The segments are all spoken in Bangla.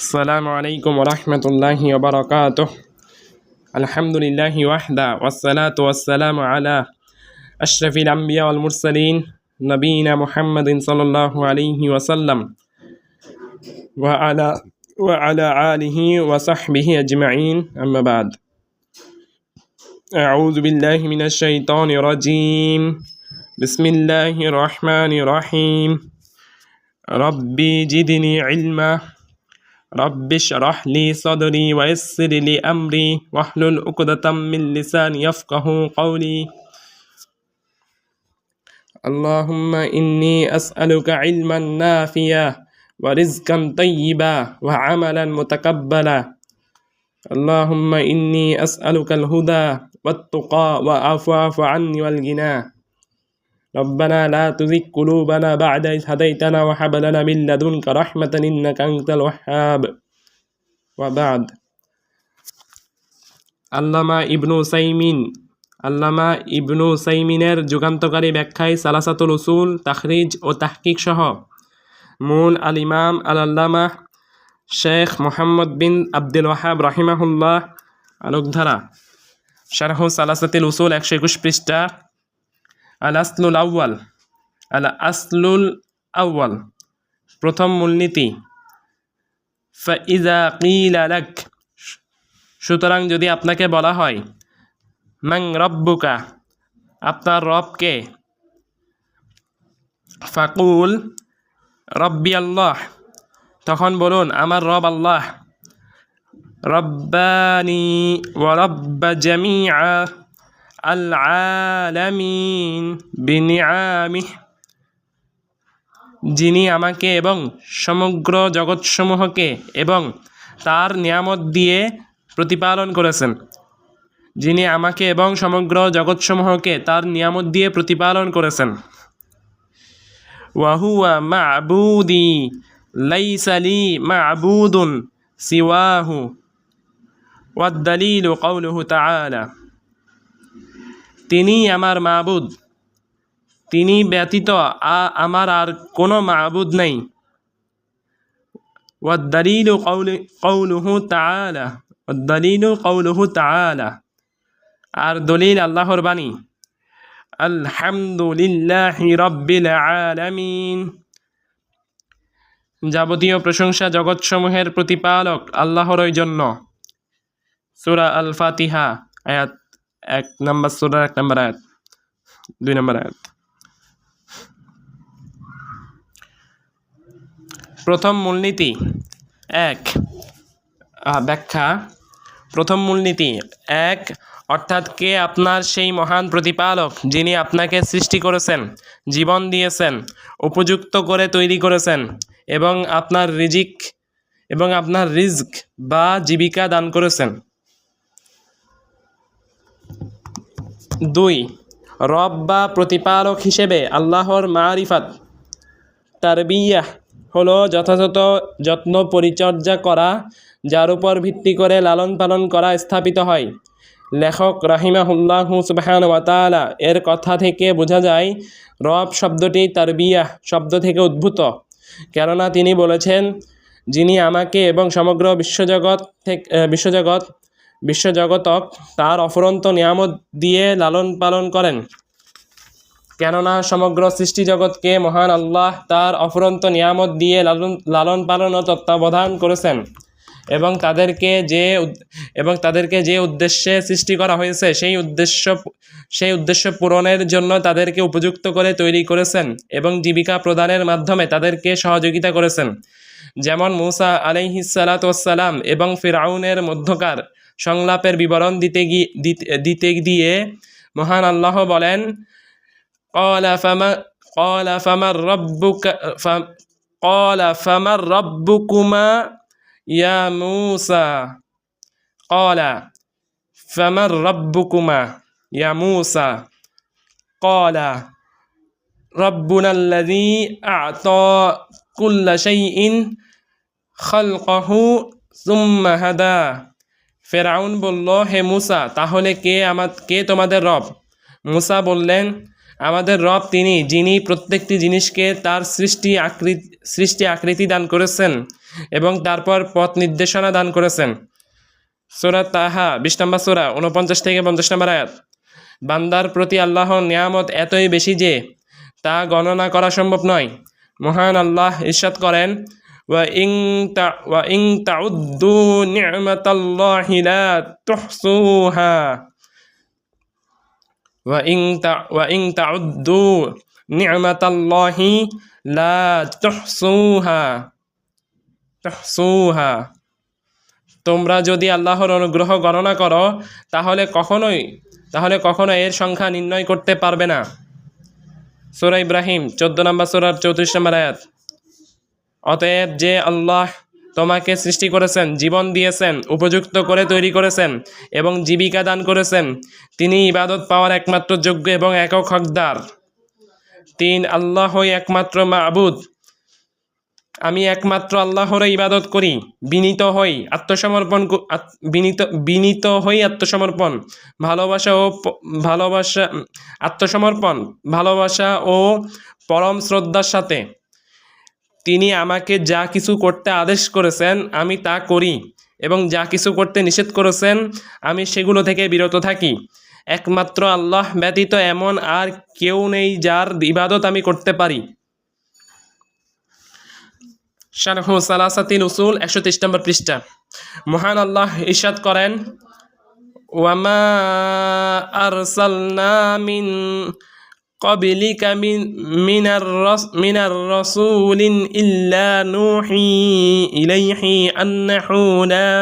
السلام عليكم ورحمة الله وبركاته. الحمد لله وحده والصلاة والسلام على أشرف الأنبياء والمرسلين نبينا محمد صلى الله عليه وسلم وعلى آله وصحبه أجمعين. أما بعد، أعوذ بالله من الشيطان الرجيم. بسم الله الرحمن الرحيم. ربي زدني علما رب اشرح لي صدري ويسر لي أمري واحلل عقدة من لساني يفقهوا قولي. اللهم إني أسألك علما نافعا ورزقا طيبا وعملا متقبلا. اللهم إني أسألك الهدى والتقى والعفو عني والغنى. ربنا لا تزغ قلوبنا بعد إذ هديتنا وهب لنا من لدنك رحمة إنك أنت الوهاب. وبعد، আল্লামা ইবনু সাইমিনের যুগান্তকারী ব্যাখ্যায় সালাসাতুল উসুল, তাখরিজ ও তাহকিক সহ মূল আল ইমাম আল্লামা শেখ মোহাম্মদ বিন আব্দুল ওয়াহাব রাহিমাহুল্লাহ আলোকধারা শারহ সালাসাতুল উসুল 121 পৃষ্ঠা। আল আসলুল আউয়াল প্রথম মূলনীতি। ফাইজা কিলা লাক, সুতরাং যদি আপনাকে বলা হয়, মান রব্বুকা, আপনার রব কে? ফাকুল রব্বি আল্লাহ, তখন বলুন আমার রব আল্লাহ। রব্বানি ওয়া রব্বা জামিআ আল আলামিন বিনিআমিহ, যিনি আমাকে এবং সমগ্র জগৎসমূহকে এবং তার নিয়ামত দিয়ে প্রতিপালন করেছেন। যিনি আমাকে এবং সমগ্র জগৎসমূহকে তার নিয়ামত দিয়ে প্রতিপালন করেছেন। ওয়াহুয়া মা'বুদি লাইসা লি মা'বুদুন সিওয়াহু ওয়াদ-দালিলু কাউলুহু তাআলা, তিনি আমার মা'বুদ, তিনি ব্যতীত আমার আর কোনো মা'বুদ নেই। ওয়াদ-দালিলু কাউলুহু তাআলা, আর দলিল আল্লাহর বাণী। আলহামদুলিল্লাহি রাব্বিল আলামিন, যাবতীয় প্রশংসা জগৎসমূহের প্রতিপালক আল্লাহরই জন্য। সূরা আল ফাতিহা আয়াত 1 নম্বর, সূরা 1 নম্বর আয়াত, 2 নম্বর আয়াত। প্রথম মূলনীতি 1 ব্যাখ্যা। প্রথম মূলনীতি 1, অর্থাৎ কে আপনার সেই মহান প্রতিপালক যিনি আপনাকে সৃষ্টি করেছেন, জীবন দিয়েছেন, উপযুক্ত করে তৈরি করেছেন এবং আপনার রিজক বা জীবিকা দান করেছেন। 2, রব বা প্রতিপালক হিসেবে আল্লাহর মারিফাত তারবিয়াহ হলো যথাযথ যত্ন পরিচর্যা করা, যার উপর ভিত্তি করে লালন পালন করা স্থাপিত হয়। লেখক রাহিমাহুল্লাহু সুবহানাহু ওয়া তাআলা এর কথা থেকে বোঝা যায় রব শব্দটি তারবিয়াহ শব্দ থেকে উদ্ভূত, কেননা তিনি বলেছেন, যিনি আমাকে এবং সমগ্র বিশ্বজগতক তার অফুরন্ত নিয়ামত দিয়ে লালন পালন করেন। কেননা সমগ্র সৃষ্টি জগৎকে মহান আল্লাহ তার অফুরন্ত নিয়ামত দিয়ে লালন পালন ও তত্ত্বাবধান করেছেন এবং তাদেরকে যে উদ্দেশ্যে সৃষ্টি করা হয়েছে সেই উদ্দেশ্য পূরণের জন্য তাদেরকে উপযুক্ত করে তৈরি করেছেন এবং জীবিকা প্রদানের মাধ্যমে তাদেরকে সহযোগিতা করেছেন। যেমন মূসা আলাইহিসসালাতু ওয়াসসালাম এবং ফিরআউনের মধ্যকার সংলাপের বিবরণ দিতে গিয়ে মহান আল্লাহ বলেন, قال فمن ربكما يا موسى قال فمن ربكما يا موسى قال ربنا الذي أعطى كل شيء خلقه ثم هدى। ফেরাউন বলল, হে মুসা, তাহলে কে তোমাদের রব? মুসা বললেন, আমাদের রব তিনি, যিনি প্রত্যেকটি জিনিসকে তার সৃষ্টি আকৃতি দান করেছেন এবং তারপর পথ নির্দেশনা দান করেছেন। সূরা তাহা 20 নম্বর সূরা 49 থেকে 50 নম্বর আয়াত। বান্দার প্রতি আল্লাহর নিয়ামত এতই বেশি যে তা গণনা করা সম্ভব নয়। মহান আল্লাহ ইরশাদ করেন, ওয়া ইন তাউদ্দু নি'মাতাল্লাহি লা তুহসুহা ওয়া ইন তাউদ্দু নি'মাতাল্লাহি লা তুহসুহা। তোমরা যদি আল্লাহর অনুগ্রহ গণনা করো তাহলে কখনো এর সংখ্যা নির্ণয় করতে পারবে না। সূরা ইব্রাহিম 14 নম্বর সূরার 34 নম্বর আয়াত। অতএব যে আল্লাহ তোমাকে সৃষ্টি করেছেন, জীবন দিয়েছেন, উপযুক্ত করে তৈরি করেছেন এবং জীবিকা দান করেছেন, তিনি ইবাদত পাওয়ার একমাত্র যোগ্য এবং একক হকদার। 3 আল্লাহই একমাত্র মাবুদ। আমি একমাত্র আল্লাহর ইবাদত করি। বিনীত হই আত্মসমর্পণ, ভালোবাসা ও পরম শ্রদ্ধার সাথে। তিনি আমাকে যা কিছু করতে আদেশ করেছেন আমি তা করি এবং যা কিছু করতে নিষেধ করেছেন আমি সেগুলো থেকে বিরত থাকি। একমাত্র আল্লাহ ব্যতীত এমন আর কেউ নেই যার ইবাদত আমি করতে পারি। শারহু সালাসাতিল উসুল 123 নম্বর পৃষ্ঠা। মহান আল্লাহ ইরশাদ করেন, ওয়ামা আরসালনা মিন ক্বাবলিকা মিনার রাসূলিন ইল্লা নূহি ইলাইহি আন্নাহু লা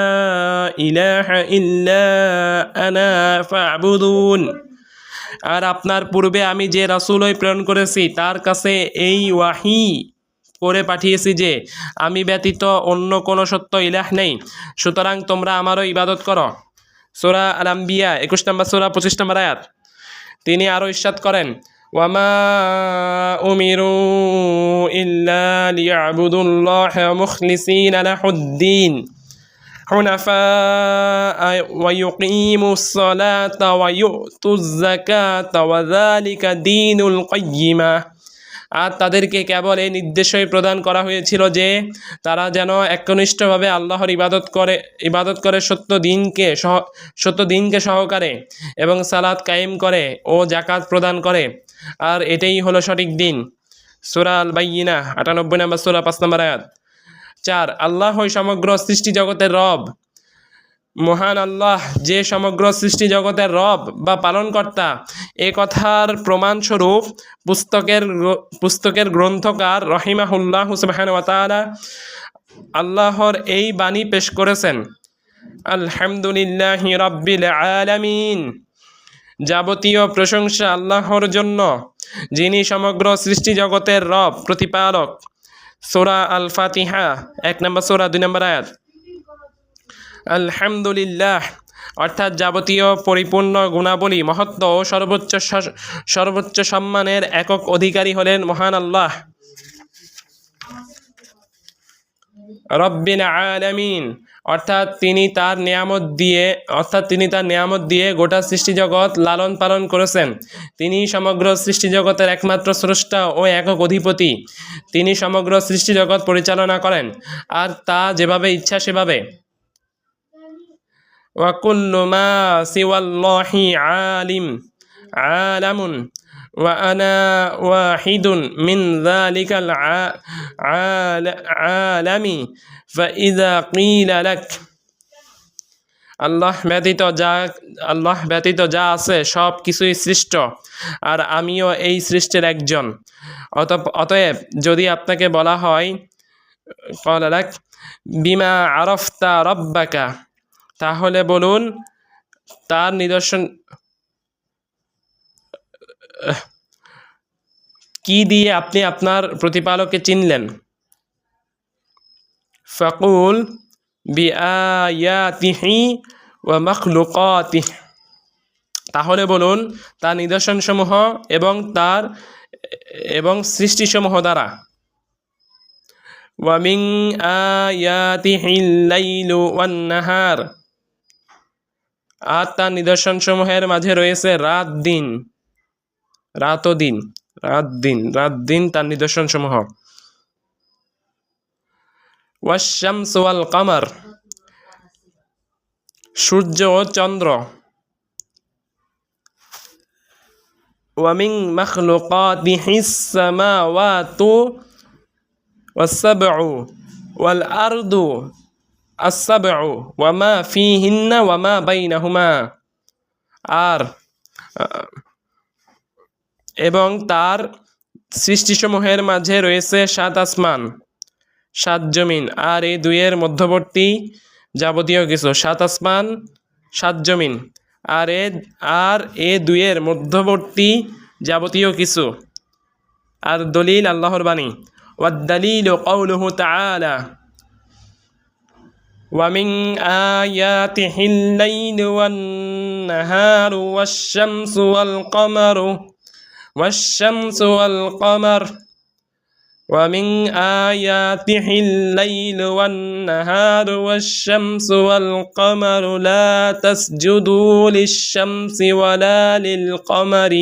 ইলাহা ইল্লা আনা ফা'বুদুন। আর আপনার পূর্বে আমি যে রাসূলই প্রেরণ করেছি তার কাছে এই ওয়াহী করে পাঠিয়েছি যে আমি ব্যতীত অন্য কোনো সত্য ইলাহ নেই, সুতরাং তোমরা আমারও ইবাদত করো। সূরা আল-আম্বিয়া 21 নম্বর সূরা 25 নম্বর আয়াত। তিনি আরও ইরশাদ করেন, ওয়ামা উমিরু ইল্লা লিয়াবুদুল্লাহা মুখলিসিনা লাহুদ্দিন হুনাফা ওয়া ইউকিমুস সালাতা ওয়া ইউতুজ যাকাতা ওয়া যালিকা দীনুল কাইয়্যিমা। আর তাদেরকে কেবল এই নির্দেশই প্রদান করা হয়েছিল যে তারা যেন একনিষ্ঠভাবে আল্লাহর ইবাদত করে সত্য দিনকে সহকারে এবং সালাত কায়েম করে ও যাকাত প্রদান করে, আর এটাই হলো সঠিক দিন। সূরা আল বাইয়িনা 98 নম্বর সূরা 5 নম্বর আয়াত। 4 আল্লাহই সমগ্র সৃষ্টি জগতের রব। মহান আল্লাহ যে সমগ্র সৃষ্টি জগতের রব বা পালনকর্তা, এ কথার প্রমাণস্বরূপ পুস্তকের গ্রন্থকার রহিমাহুল্লাহ সুবহানাহু ওয়া তাআলা আল্লাহর এই বাণী পেশ করেছেন, আলহামদুলিল্লাহি রাব্বিল আলামিন। যাবতীয় প্রশংসা আল্লাহর জন্য, যিনি সমগ্র সৃষ্টি জগতের রব, প্রতিপালক। সূরা আল ফাতিহা 1 নম্বর সূরা 2 নম্বর আয়াত। আলহামদুলিল্লাহ অর্থাৎ যাবতীয় পরিপূর্ণ গুণাবলী, মহত্ব ও সর্বোচ্চ সম্মানের একক অধিকারী হলেন মহান আল্লাহ রব্বিল আলামিন। অর্থাৎ তিনি তার নিয়ামত দিয়ে গোটা সৃষ্টি জগৎ লালন পালন করেছেন। তিনি সমগ্র সৃষ্টি জগতের একমাত্র স্রষ্টা ও একক অধিপতি। তিনি সমগ্র সৃষ্টি জগৎ পরিচালনা করেন, আর তা যেভাবে ইচ্ছা সেভাবে। ওয়া কুল্লু মা সিওয়াল্লাহি আলামুন ওয়া আনা ওয়াহিদুন মিন যালিকাল আলামি ফাইযা ক্বিলা লাক। আল্লাহ ব্যতীত যা আছে সব কিছুই সৃষ্ট, আর আমিও এই সৃষ্টির একজন। অতএব যদি আপনাকে বলা হয় ক্বালা লাক বিমা আরাফতা রাব্বাকা, তাহলে বলুন তার নিদর্শন কি দিয়ে আপনি আপনার প্রতিপালককে চিনলেন। ফাকুল বিআয়াতিহি ওয়া মাখলুকাতিহি, তাহলে বলুন তার নিদর্শনসমূহ এবং সৃষ্টিসমূহ দ্বারা। ওয়া মিন আয়াতিহিল লাইলু ওয়ান নাহার, আর তার নিদর্শনসমূহের মাঝে রয়েছে রাত দিন। রাত ও দিন, রাত দিন তার নিদর্শন সমূহ। ওয়াশ-শামসু ওয়াল কামার, সূর্য ও চন্দ্র। ওয়া মিন মাখলুকাতিহিস সামাওয়াতু ওয়াস-সাবউ ওয়াল আরদু আস-সাবউ ওয়া মা ফীহিন্না ওয়া মা বাইনাহুমা। আর এবং তার সৃষ্টিসমূহের মাঝে রয়েছে ৭ আসমান, ৭ জমিন, আর এই দুইয়ের মধ্যবর্তী যাবতীয় কিছু। ৭ আসমান, ৭ জমিন, আর এ দুইয়ের মধ্যবর্তী যাবতীয় কিছু। আর দলিল আল্লাহর বাণী। ওয়াদ-দালিলু কাউলুহু তাআলা ওয়া মিন আয়াতিহিল লাইলু ওয়ান-নাহারু ওয়াশ-শামসু ওয়াল কামারু ওয়াশ-শামসু ওয়াল কামার ومن آياته الليل والنهار والشمس والقمر لا تسجدوا للشمس ولا للقمر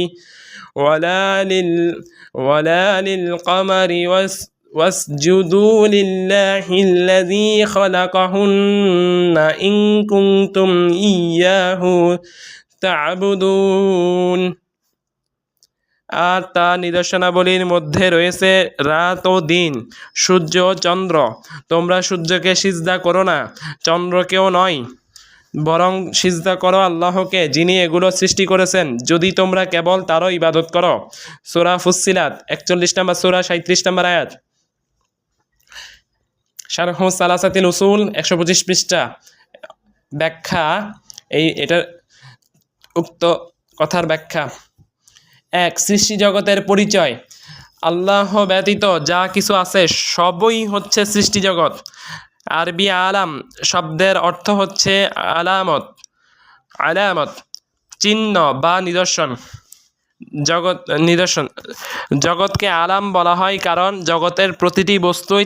واسجدوا لله الذي خلقهن إن كنتم إياه تعبدون। আর তার নিদর্শনাবলীর মধ্যে রয়েছে রাত ও দিন, সূর্য ও চন্দ্র। তোমরা সূর্যকে সিজদা করো না, চন্দ্রকেও নয়, বরং সিজদা করো আল্লাহকে, যিনি এগুলো সৃষ্টি করেছেন, যদি তোমরা কেবল তারও ইবাদত করো। সূরা ফুসসিলাত 41 নম্বর সূরা 37 নম্বর আয়াত। শারহু সালাসাতিল উসুল 125 পৃষ্ঠা। ব্যাখ্যা, এটার উক্ত কথার ব্যাখ্যা। ১. সৃষ্টি জগতের পরিচয়। আল্লাহ ব্যতীত যা কিছু আছে সবই হচ্ছে সৃষ্টি জগৎ। আরবি আলাম শব্দের অর্থ হচ্ছে আলামত, চিহ্ন বা নিদর্শন। জগৎকে আলাম বলা হয় কারণ জগতের প্রতিটি বস্তুই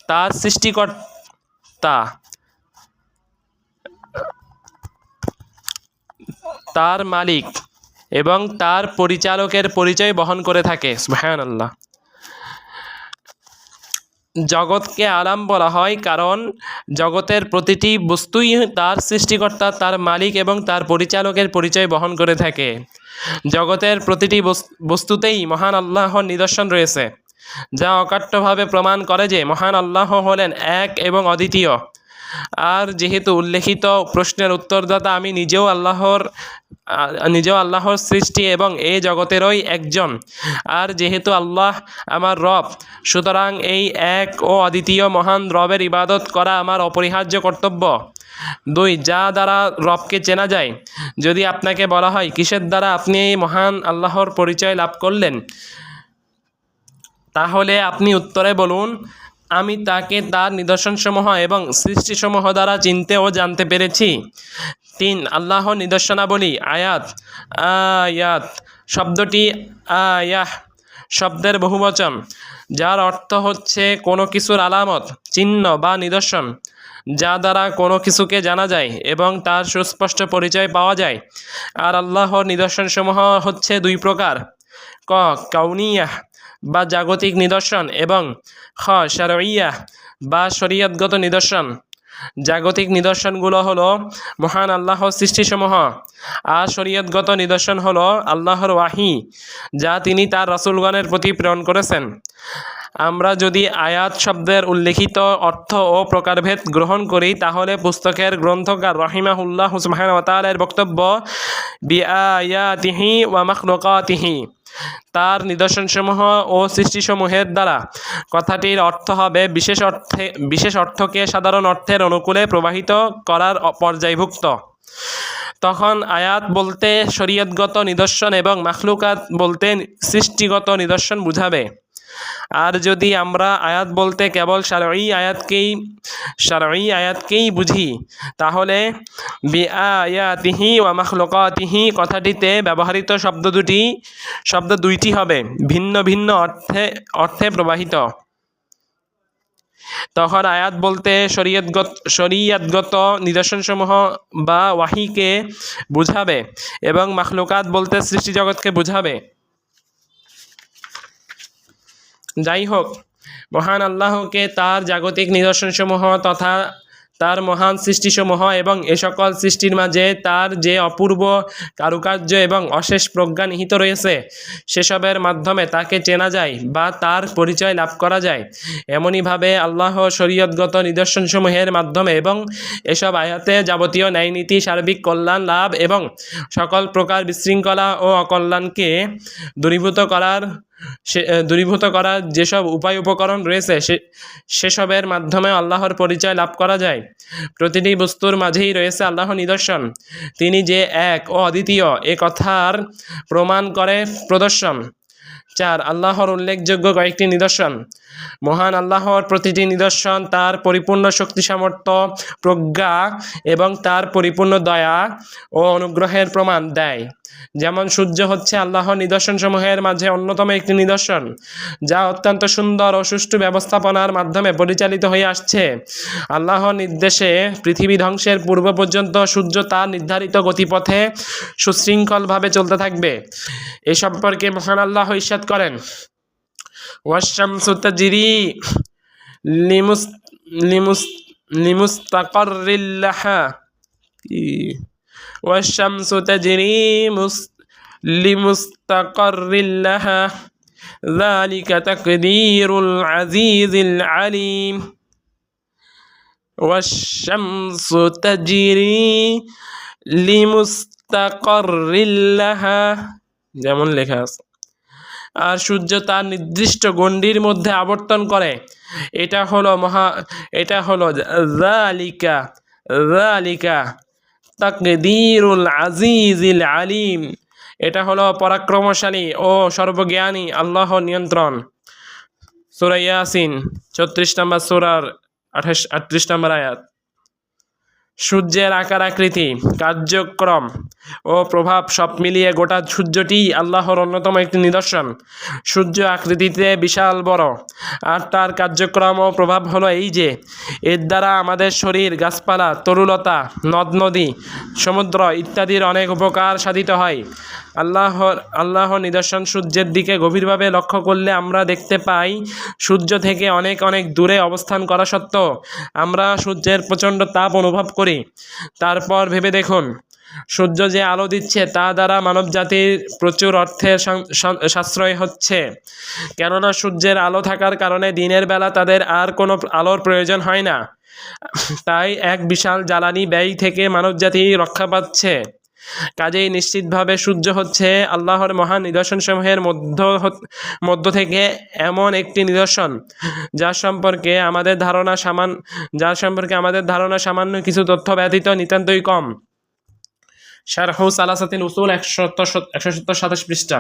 তার সৃষ্টিকর্তা, তার মালিক এবং তার পরিচালকের পরিচয় বহন করে থাকে। সুবহানাল্লাহ। জগৎকে আলাম বলা হয় কারণ জগতের প্রতিটি বস্তুই তার সৃষ্টিকর্তা, তার মালিক এবং তার পরিচালকের পরিচয় বহন করে থাকে। জগতের প্রতিটি বস্তুতেই মহান আল্লাহর নিদর্শন রয়েছে, যা অকাট্যভাবে প্রমাণ করে যে মহান আল্লাহ হলেন এক এবং অদ্বিতীয়। আর যেহেতু উল্লেখিত প্রশ্নের উত্তরদাতা আমি নিজেও আল্লাহর সৃষ্টি এবং এই জগতেরই একজন, আর যেহেতু আল্লাহ আমার রব, সুতরাং এই এক ও অদ্বিতীয় মহান রবের ইবাদত করা আমার অপরিহার্য কর্তব্য। ২. যা দ্বারা রবকে চেনা যায়। যদি আপনাকে বলা হয় কিসের দ্বারা আপনি এই মহান আল্লাহর পরিচয় লাভ করলেন, তাহলে আপনি উত্তরে বলুন, আমি তাকে তার নিদর্শনসমূহ এবং সৃষ্টিসমূহ দ্বারা চিনতে ও জানতে পেরেছি। ৩. আল্লাহর নিদর্শনাবলী। আয়াত শব্দটি আয়াহ শব্দের বহুবচন, যার অর্থ হচ্ছে কোনো কিছুর আলামত, চিহ্ন বা নিদর্শন, যা দ্বারা কোনো কিছুকে জানা যায় এবং তার সুস্পষ্ট পরিচয় পাওয়া যায়। আর আল্লাহর নিদর্শনসমূহ হচ্ছে 2 প্রকার: ক. কাউনিয়াহ বা জাগতিক নিদর্শন এবং খ. শারঈয়াহ বা শরীয়তগত নিদর্শন। জাগতিক নিদর্শনগুলো হলো মহান আল্লাহর সৃষ্টিসমূহ, আর শরীয়তগত নিদর্শন হলো আল্লাহর ওয়াহী, যা তিনি তার রাসূলগণের প্রতি প্রেরণ করেছেন। আমরা যদি আয়াত শব্দের উল্লেখিত অর্থ ও প্রকারভেদ গ্রহণ করি, তাহলে পুস্তকের গ্রন্থকার রাহিমাহুল্লাহ সুবহানাহু ওয়া তাআলার বক্তব্য বিআয়াতিহি ওয়া মাখলুকাতিহি, তার নিদর্শনসমূহ ও সৃষ্টিসমূহের দ্বারা, কথাটির অর্থ হবে বিশেষ অর্থকে সাধারণ অর্থের অনুকূলে প্রবাহিত করার পর্যায়ভুক্ত। তখন আয়াত বলতে শরীয়তগত নিদর্শন এবং মাখলুকাত বলতে সৃষ্টিগত নিদর্শন বুঝাবে। আর যদি আমরা আয়াত বলতে কেবল শারঈ আয়াতকেই বুঝি, তাহলে বিআয়াতিহি ওয়া মাখলুকাতিহি কথাটিতে ব্যবহৃত শব্দ দুইটি হবে ভিন্ন ভিন্ন অর্থে প্রবাহিত। তখন আয়াত বলতে শরীয়তগত নিদর্শনসমূহ বা ওয়াহীকে বুঝাবে এবং মাখলুকাত বলতে সৃষ্টি জগৎকে বুঝাবে। যাই হোক, মহান আল্লাহকে তার জাগতিক নিদর্শনসমূহ তথা তার মহান সৃষ্টিসমূহ এবং এ সকল সৃষ্টির মাঝে তার যে অপূর্ব কারুকার্য এবং অশেষ প্রজ্ঞা নিহিত রয়েছে সেসবের মাধ্যমে তাকে চেনা যায় বা তার পরিচয় লাভ করা যায়। এমনইভাবে আল্লাহ শরীয়তগত নিদর্শনসমূহের মাধ্যমে এবং এসব আয়াতে যাবতীয় ন্যায়নীতি, সার্বিক কল্যাণ লাভ এবং সকল প্রকার বিশৃঙ্খলা ও অকল্যাণকে দূরীভূত করার যেসব উপায় উপকরণ রয়েছে সেসবের মাধ্যমে আল্লাহর পরিচয় লাভ করা যায়। প্রতিটি বস্তুর মাঝেই রয়েছে আল্লাহ নিদর্শন। তিনি যে এক ও অদ্বিতীয় এ কথার প্রমাণ করে প্রদর্শন। 4. আল্লাহর উল্লেখযোগ্য কয়েকটি নিদর্শন। মহান আল্লাহর প্রতিটি নিদর্শন তার পরিপূর্ণ শক্তি, সামর্থ্য, প্রজ্ঞা এবং তার পরিপূর্ণ দয়া ও অনুগ্রহের প্রমাণ দেয়। যেমন সূর্য হচ্ছে আল্লাহর নিদর্শনসমূহের মাঝে অন্যতম একটি নিদর্শন, যা অত্যন্ত সুন্দর ও সুষ্ঠু ব্যবস্থাপনার মাধ্যমে পরিচালিত হয়ে আসছে। আল্লাহর নির্দেশে পৃথিবী ধ্বংসের পূর্ব পর্যন্ত সূর্য তার নির্ধারিত গতিপথে সুশৃঙ্খলভাবে চলতে থাকবে। এ সম্পর্কে মহান আল্লাহ ইরশাদ করেন, ওয়াশ-শামসু তাজরি লিমুস্তাকাররিল লাহা ওয়াশ-শামসু তাজরি লিমুস্তাকাররিল লাহা যালিকা তাকদীরুল আজিজিল আলিম। ওয়াশ-শামসু তাজরি লিমুস্তাকাররিল লাহা, যেমন লেখা আছে। আর সূর্য তার নির্দিষ্ট গণ্ডির মধ্যে আবর্তন করে। এটা হলো যালিকা তাকদীরুল আজিজিল আলিম। এটা হলো পরাক্রমশালী ও সর্বজ্ঞানী আল্লাহর নিয়ন্ত্রণ। সূরা ইয়াসিন 34 নম্বর সূরার 38 নম্বর আয়াত। সূর্যের আকার, আকৃতি, কার্যক্রম ও প্রভাব সব মিলিয়ে গোটা সূর্যটি আল্লাহর অন্যতম একটি নিদর্শন। সূর্য আকৃতিতে বিশাল বড়, আর তার কার্যক্রম ও প্রভাব হলো এই যে এর দ্বারা আমাদের শরীর, গাছপালা, তরুলতা, নদ নদী, সমুদ্র ইত্যাদির অনেক উপকার সাধিত হয়। আল্লাহর নিদর্শন সূর্যের দিকে গভীরভাবে লক্ষ্য করলে আমরা দেখতে পাই সূর্য থেকে অনেক অনেক দূরে অবস্থান করা সত্ত্বেও আমরা সূর্যের প্রচণ্ড তাপ অনুভব করি। তারপর ভেবে দেখুন, সূর্য যে আলো দিচ্ছে তা দ্বারা মানবজাতির প্রচুর অর্থের সাশ্রয় হচ্ছে, কেননা সূর্যের আলো থাকার কারণে দিনের বেলা তাদের আর কোনো আলোর প্রয়োজন হয় না। তাই এক বিশাল জ্বালানি ব্যয় থেকে মানবজাতি রক্ষা পাচ্ছে। কাজেই নিশ্চিতভাবে সূর্য হচ্ছে আল্লাহর মহান নিদর্শনসমূহের মধ্য থেকে এমন একটি নিদর্শন যার সম্পর্কে আমাদের ধারণা সামান্য কিছু তথ্য ব্যতীত নিতান্তই কম। শারহু সালাসাতিল উসুল 127 পৃষ্ঠা।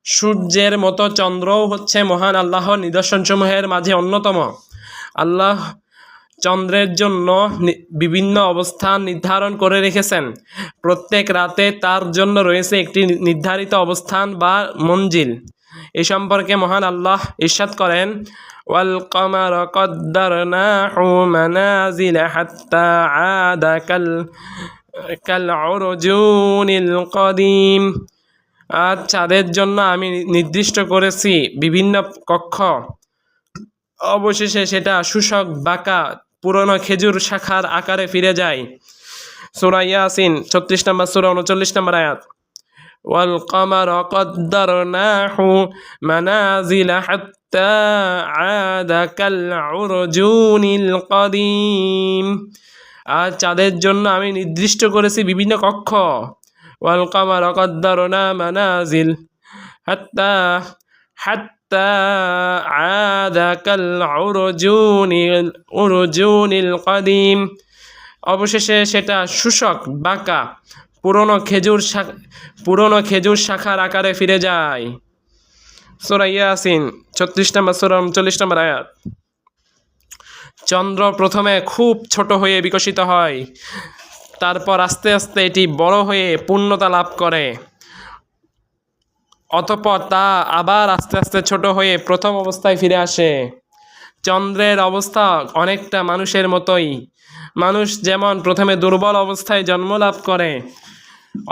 সূর্যের মতো চন্দ্রও হচ্ছে মহান আল্লাহর নিদর্শনসমূহের মাঝে অন্যতম। আল্লাহ চন্দ্রের জন্য বিভিন্ন অবস্থান নির্ধারণ করে রেখেছেন। প্রত্যেক রাতে তার জন্য রয়েছে একটি নির্ধারিত অবস্থান বা মঞ্জিল। এ সম্পর্কে মহান আল্লাহ ইরশাদ করেন, ওয়াল কমারা কদ্দারনাহু মানাজিলা হাত্তা আদা কাল উরজুনিল কদিম। আর চাঁদের জন্য আমি নির্দিষ্ট করেছি বিভিন্ন কক্ষ, অবশেষে সেটা শূষক বাঁকা পুরনো খেজুর শাখার আকারে ফিরে যায়। সূরা ইয়াসিন 36 নম্বর সূরা 39 নম্বর আয়াত। ওয়াল কমারা কদ্দারনাহু মানাজিলা হাত্তা আদা কাল উরজুনিল কদিম। আর চাঁদের জন্য আমি নির্দিষ্ট করেছি বিভিন্ন কক্ষ। ওয়াল কমারা কদ্দারনা মানাজিল হাত্তা আদা কাল উরজুনিল কদিম। অবশেষে সেটা শূষক বাঁকা পুরনো খেজুর শাখার আকারে ফিরে যায়। সূরা ইয়াসিন 36 নম্বর সূরা 39 নম্বর আয়াত। চন্দ্র প্রথমে খুব ছোট হয়ে বিকশিত হয়, তারপর আস্তে আস্তে এটি বড় হয়ে পূর্ণতা লাভ করে, অতঃপর তা আবার আস্তে আস্তে ছোট হয়ে প্রথম অবস্থায় ফিরে আসে। চন্দ্রের অবস্থা অনেকটা মানুষের মতোই। মানুষ যেমন প্রথমে দুর্বল অবস্থায় জন্ম লাভ করে,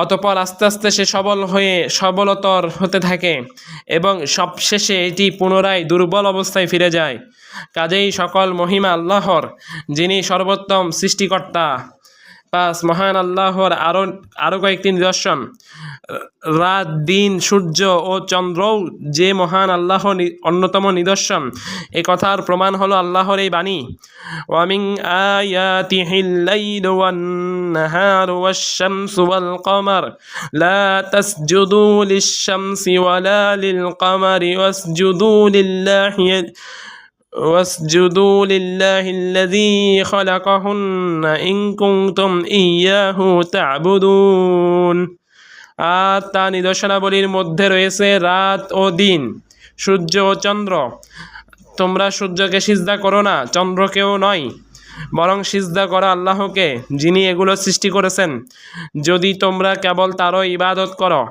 অতঃপর আস্তে আস্তে সে সবলতর হতে থাকে এবং সবশেষে এটি পুনরায় দুর্বল অবস্থায় ফিরে যায়। কাজেই সকল মহিমা আল্লাহর, যিনি সর্বোত্তম সৃষ্টিকর্তা। 5 মহান আল্লাহর আরও কয়েকটি নিদর্শন। রাত, দিন, সূর্য ও চন্দ্রও যে মহান আল্লাহর অন্যতম নিদর্শন, এ কথার প্রমাণ হলো আল্লাহর এই বাণী, ওয়ামিন আয়াতিহিল লাইলু ওয়ান নাহারু ওয়াশ-শামসু ওয়াল কমার লা তাসজুদু লিশ-শামসি ওয়ালা লিল-কমারি واسجدوا لله الذي خلقهن إن كنتم إياه تعبدون। আর তা নিদর্শনাবলীর মধ্যে রয়েছে রাত ও দিন, সূর্য ও চন্দ্র। তোমরা সূর্যকে সিজদা করো না, চন্দ্রকেও নয়, বরং সিজদা করো আল্লাহকে, যিনি এগুলো সৃষ্টি করেছেন, যদি তোমরা কেবল তারও ইবাদত করো।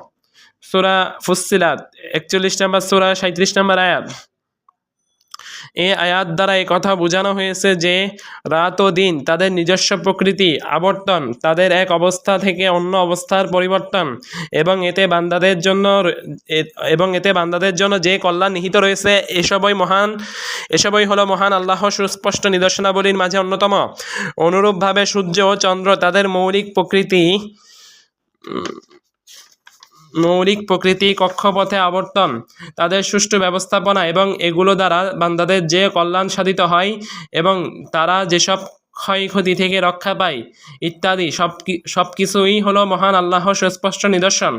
সূরা ফুসসিলাত 41 নম্বর সূরা 37 নম্বর আয়াত। এই আয়াত দ্বারা এই কথা বোঝানো হয়েছে যে রাত ও দিন তাদের নিজস্ব প্রকৃতি, আবর্তন, তাদের এক অবস্থা থেকে অন্য অবস্থার পরিবর্তন, এবং এতে বান্দাদের জন্য যে কল্যাণ নিহিত রয়েছে, এসবই হলো মহান আল্লাহর সুস্পষ্ট নিদর্শনাবলীর মাঝে অন্যতম। অনুরূপভাবে সূর্য ও চন্দ্র তাদের মৌলিক প্রকৃতি, কক্ষপথে আবর্তন, তাদের সুষ্ঠু ব্যবস্থাপনা এবং এগুলো দ্বারা বান্দাদের যে কল্যাণ সাধিত হয় এবং তারা যেসব ক্ষয়ক্ষতি থেকে রক্ষা পায় ইত্যাদি সব কিছুই হলো মহান আল্লাহর সুস্পষ্ট নিদর্শন।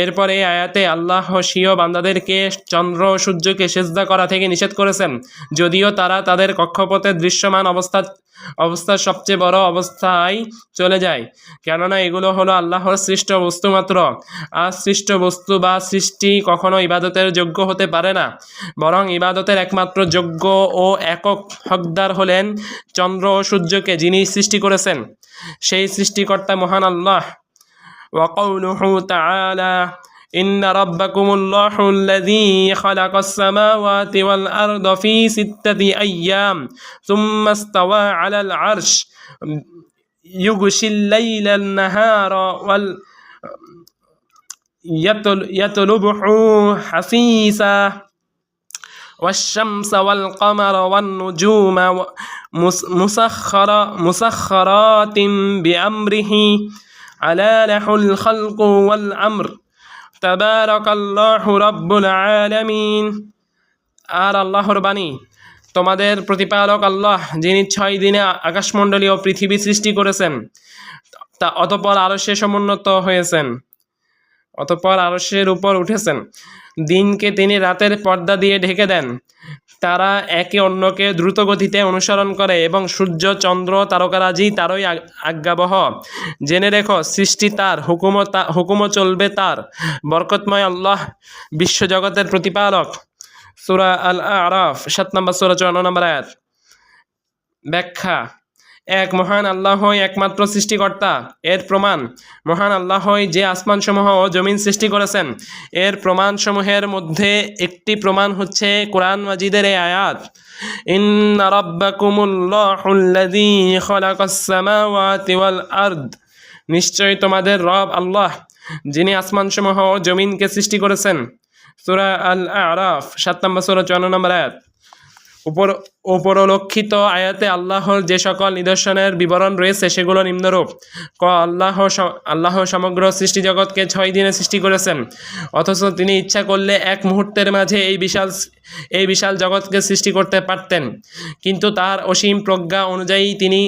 এরপর এই আয়াতে আল্লাহ স্বীয় বান্দাদেরকে চন্দ্র ও সূর্যকে সিজদা করা থেকে নিষেধ করেছেন, যদিও তারা তাদের কক্ষপথের দৃশ্যমান অবস্থার সবচেয়ে বড় অবস্থায় চলে যায়, কেননা এগুলো হলো আল্লাহর সৃষ্ট বস্তু মাত্র। আর সৃষ্ট বস্তু বা সৃষ্টি কখনো ইবাদতের যোগ্য হতে পারে না, বরং ইবাদতের একমাত্র যোগ্য ও একক হকদার হলেন চন্দ্র ও সূর্যকে, যিনি সৃষ্টি করেছেন, সেই সৃষ্টিকর্তা মহান আল্লাহ। وقوله تعالى إن ربكم الله الذي خلق السماوات والأرض في 6 أيام ثم استوى على العرش يغشي الليل النهار يطلبه حثيثا والشمس والقمر والنجوم مسخرات بأمره على له الخلق والأمر تبارك الله رب العالمين। আর আল্লাহর বাণী, তোমাদের প্রতিপালক আল্লাহ, যিনি 6 দিনে আকাশমণ্ডলী ও পৃথিবী সৃষ্টি করেছেন, অতঃপর আরশে সমুন্নত হয়েছেন, অতঃপর আরশের উপর উঠেছেন। দিনকে তিনি রাতের পর্দা দিয়ে ঢেকে দেন, তারা একে অন্যকে দ্রুত গতিতে অনুসরণ করে, এবং সূর্য, চন্দ্র, তারকারাজি তারই আজ্ঞাবহ। জেনে রেখো, সৃষ্টি তার, হুকুমও চলবে তার। বরকতময় আল্লাহ বিশ্বজগতের প্রতিপালক। সূরা আল আরাফ 7 নম্বর সূরা 54 নম্বর আয়াত। ব্যাখ্যা: এক, মহান আল্লাহই একমাত্র সৃষ্টিকর্তা। এর প্রমাণ: মহান আল্লাহই যে আসমানসমূহ ও জমিন সৃষ্টি করেছেন। এর প্রমাণসমূহের মধ্যে একটি প্রমাণ হচ্ছে কোরআন মাজিদের এই আয়াত, ইন্না রাব্বাকুমুল্লাহুল্লাযী খালাকাস সামাওয়াতি ওয়াল আরদ। নিশ্চয়ই তোমাদের রব আল্লাহ, যিনি আসমানসমূহ ও জমিনকে সৃষ্টি করেছেন। সূরা আল আরাফ 7 নম্বর সূরা 54 নম্বর আয়াত। উপরোল্লিখিত আয়াতে আল্লাহর যে সকল নিদর্শনের বিবরণ রয়েছে সেগুলো নিম্নরূপ: আল্লাহ সমগ্র সৃষ্টি জগৎকে 6 দিনে সৃষ্টি করেছেন, অথচ তিনি ইচ্ছা করলে এক মুহূর্তের মাঝে এই বিশাল জগৎকে সৃষ্টি করতে পারতেন, কিন্তু তার অসীম প্রজ্ঞা অনুযায়ী তিনি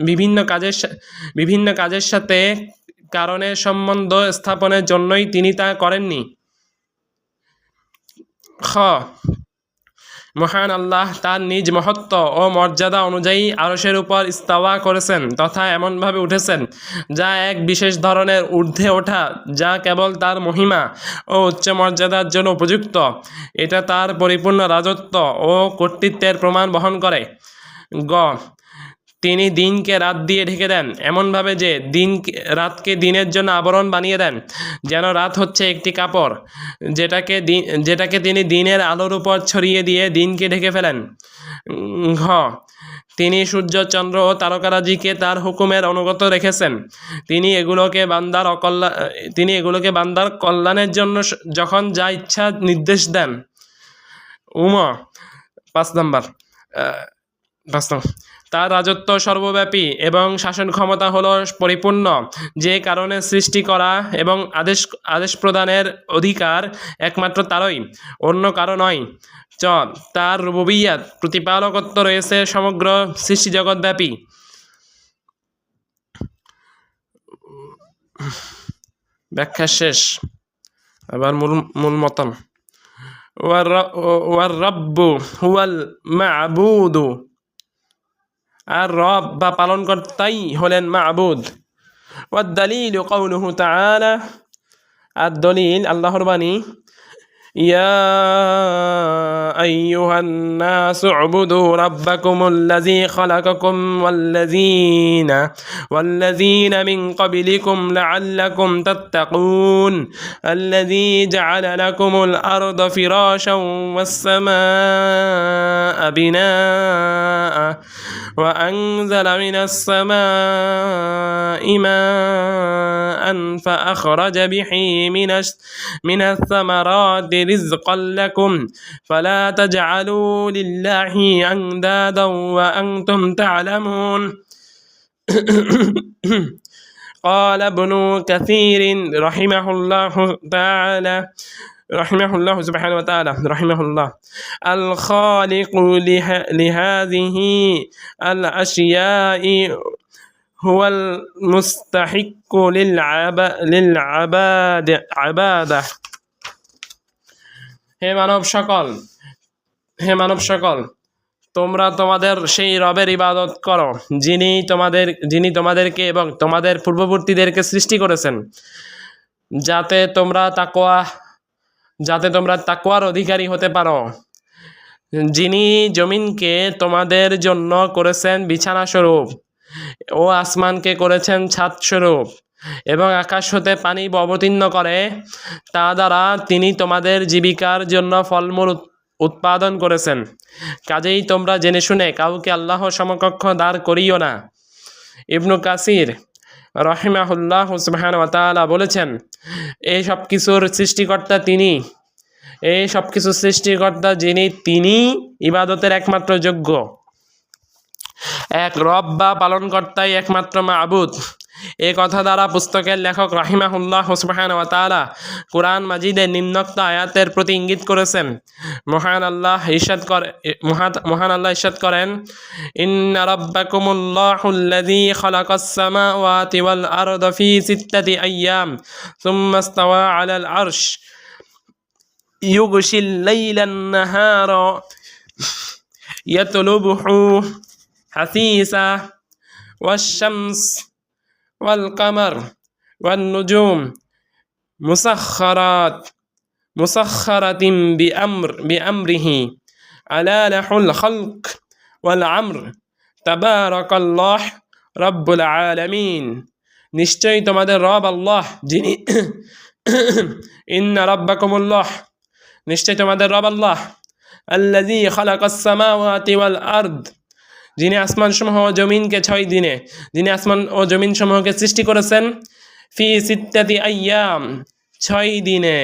বিভিন্ন কাজের সাথে কারণের সম্বন্ধ স্থাপনের জন্যই তিনি তা করেননি। খ, মহান আল্লাহ তার নিজ মহত্ব ও মর্যাদা অনুযায়ী আরশের উপর ইস্তাওয়া করেছেন তথা এমনভাবে উঠেছেন যা এক বিশেষ ধরনের ঊর্ধ্বে ওঠা, যা কেবল তার মহিমা ও উচ্চ মর্যাদার জন্য উপযুক্ত। এটা তার পরিপূর্ণ রাজত্ব ও কর্তৃত্বের প্রমাণ বহন করে। গ, তিনি দিনকে রাত দিয়ে ঢেকে দেন এমনভাবে যে রাতকে দিনের জন্য আবরণ বানিয়ে দেন, যেন রাত হচ্ছে একটি কাপড় যেটাকে তিনি দিনের আলোর উপর ছড়িয়ে দিয়ে দিনকে ঢেকে ফেলেন। ঘ, তিনি সূর্য চন্দ্র ও তারকারাজিকে তার হুকুমের অনুগত রেখেছেন। তিনি এগুলোকে বান্দার কল্যাণের জন্য যখন যা ইচ্ছা নির্দেশ দেন। 5 নম্বর তার রাজত্ব সর্বব্যাপী এবং শাসন ক্ষমতা হলো পরিপূর্ণ, যে কারণে সৃষ্টি করা এবং আদেশ প্রদানের অধিকার একমাত্র তারই, অন্য কারো নয়। তার রুবুবিয়্যাত প্রতিপালকত্ব রয়েছে সমগ্র সৃষ্টি জগৎব্যাপী। ব্যাখ্যা শেষ, আবার মূল মতন। ওয়ার রব্বু হুয়াল মা'বুদু, আর রব বা পালনকর্তাই হলেন মা'বুদ। ওয়াদ দালিলু কাউলুহু তাআলা, আর দলিল আল্লাহর বাণী, ইয়া আইয়ুহান নাসু উবুদু রাব্বাকুমুল্লাযী খালাকাকুম ওয়াল্লাযীনা মিন ক্বাবলিকুম লাআল্লাকুম তাত্তাকুন আল্লাযী জা'আলা লাকুমুল আরদা ফিরাশান ওয়াস সামাআ বিনাআ وأنزل من السماء ماء فأخرج به من الثمرات رزقا لكم فلا تجعلوا لله أندادا وأنتم تعلمون. قال ابن كثير رحمه الله سبحانه وتعالى رحمه الله الخالق لهذه الأشياء هو المستحق للعبادة. হে মানব সকল, তোমরা তোমাদের সেই রবের ইবাদত করো যিনি তোমাদেরকে এবং তোমাদের পূর্ববর্তীদেরকে সৃষ্টি করেছেন, যাতে তোমরা তাকওয়ার অধিকারী হতে পারো। যিনি জমিনকে তোমাদের জন্য করেছেন বিছানা স্বরূপ ও আসমানকে করেছেন ছাদ স্বরূপ এবং আকাশ হতে পানি অবতীর্ণ করে, তা দ্বারা তিনি তোমাদের জীবিকার জন্য ফলমূল উৎপাদন করেছেন। কাজেই তোমরা জেনে শুনে কাউকে আল্লাহ সমকক্ষ দাঁড় করিও না। ইবনু কাসির রাহিমাহুল্লাহ সুবহানাহু ওয়া তাআলা বলেছেন, এই সব কিছুর সৃষ্টিকর্তা যিনি ইবাদতের একমাত্র যোগ্য। এক রব বা পালনকর্তাই একমাত্র মা'বুদ। এ কথা দ্বারা পুস্তকের লেখক রাহিমাহুল্লাহ সুবহানাহু ওয়া তাআলা কুরআন মাজিদের নিম্নোক্ত আয়াতের প্রতি ইঙ্গিত করেছেন। মহান আল্লাহ ইরশাদ করেন, ইন্না রাব্বাকুমুল্লাহুল্লাযী খালাকাস সামাওয়াতি ওয়াল আরদা ফি সিত্তাতি আইয়াম সুম্মা ইসতাওয়া আলাল আরশ ইউগশিল লাইলান নাহারা ইয়াতলুবুহু হাসীসা ওয়াশ শামস ওয়াল কামার ওয়ান নুজুম মুসাখখারাতিন বিআমরিহি আলা লাহুল খালক ওয়াল আমর তাবারাকাল্লাহু রাব্বুল আলামিন। নিশ্চয়ই তোমাদের রব আল্লাহ, যিনি ইন্না রাব্বাকুমুল্লাহ, নিশ্চয় তোমাদের রব আল্লাহ, আল্লাযী খালাকাস সামাওয়াতি ওয়াল আরদ, যিনি আসমানসমূহ ও জমিনকে 6 দিনে, যিনি আসমান ও জমিন সমূহকে সৃষ্টি করেছেন, ফি সিত্তাতি আইয়াম, 6 দিনে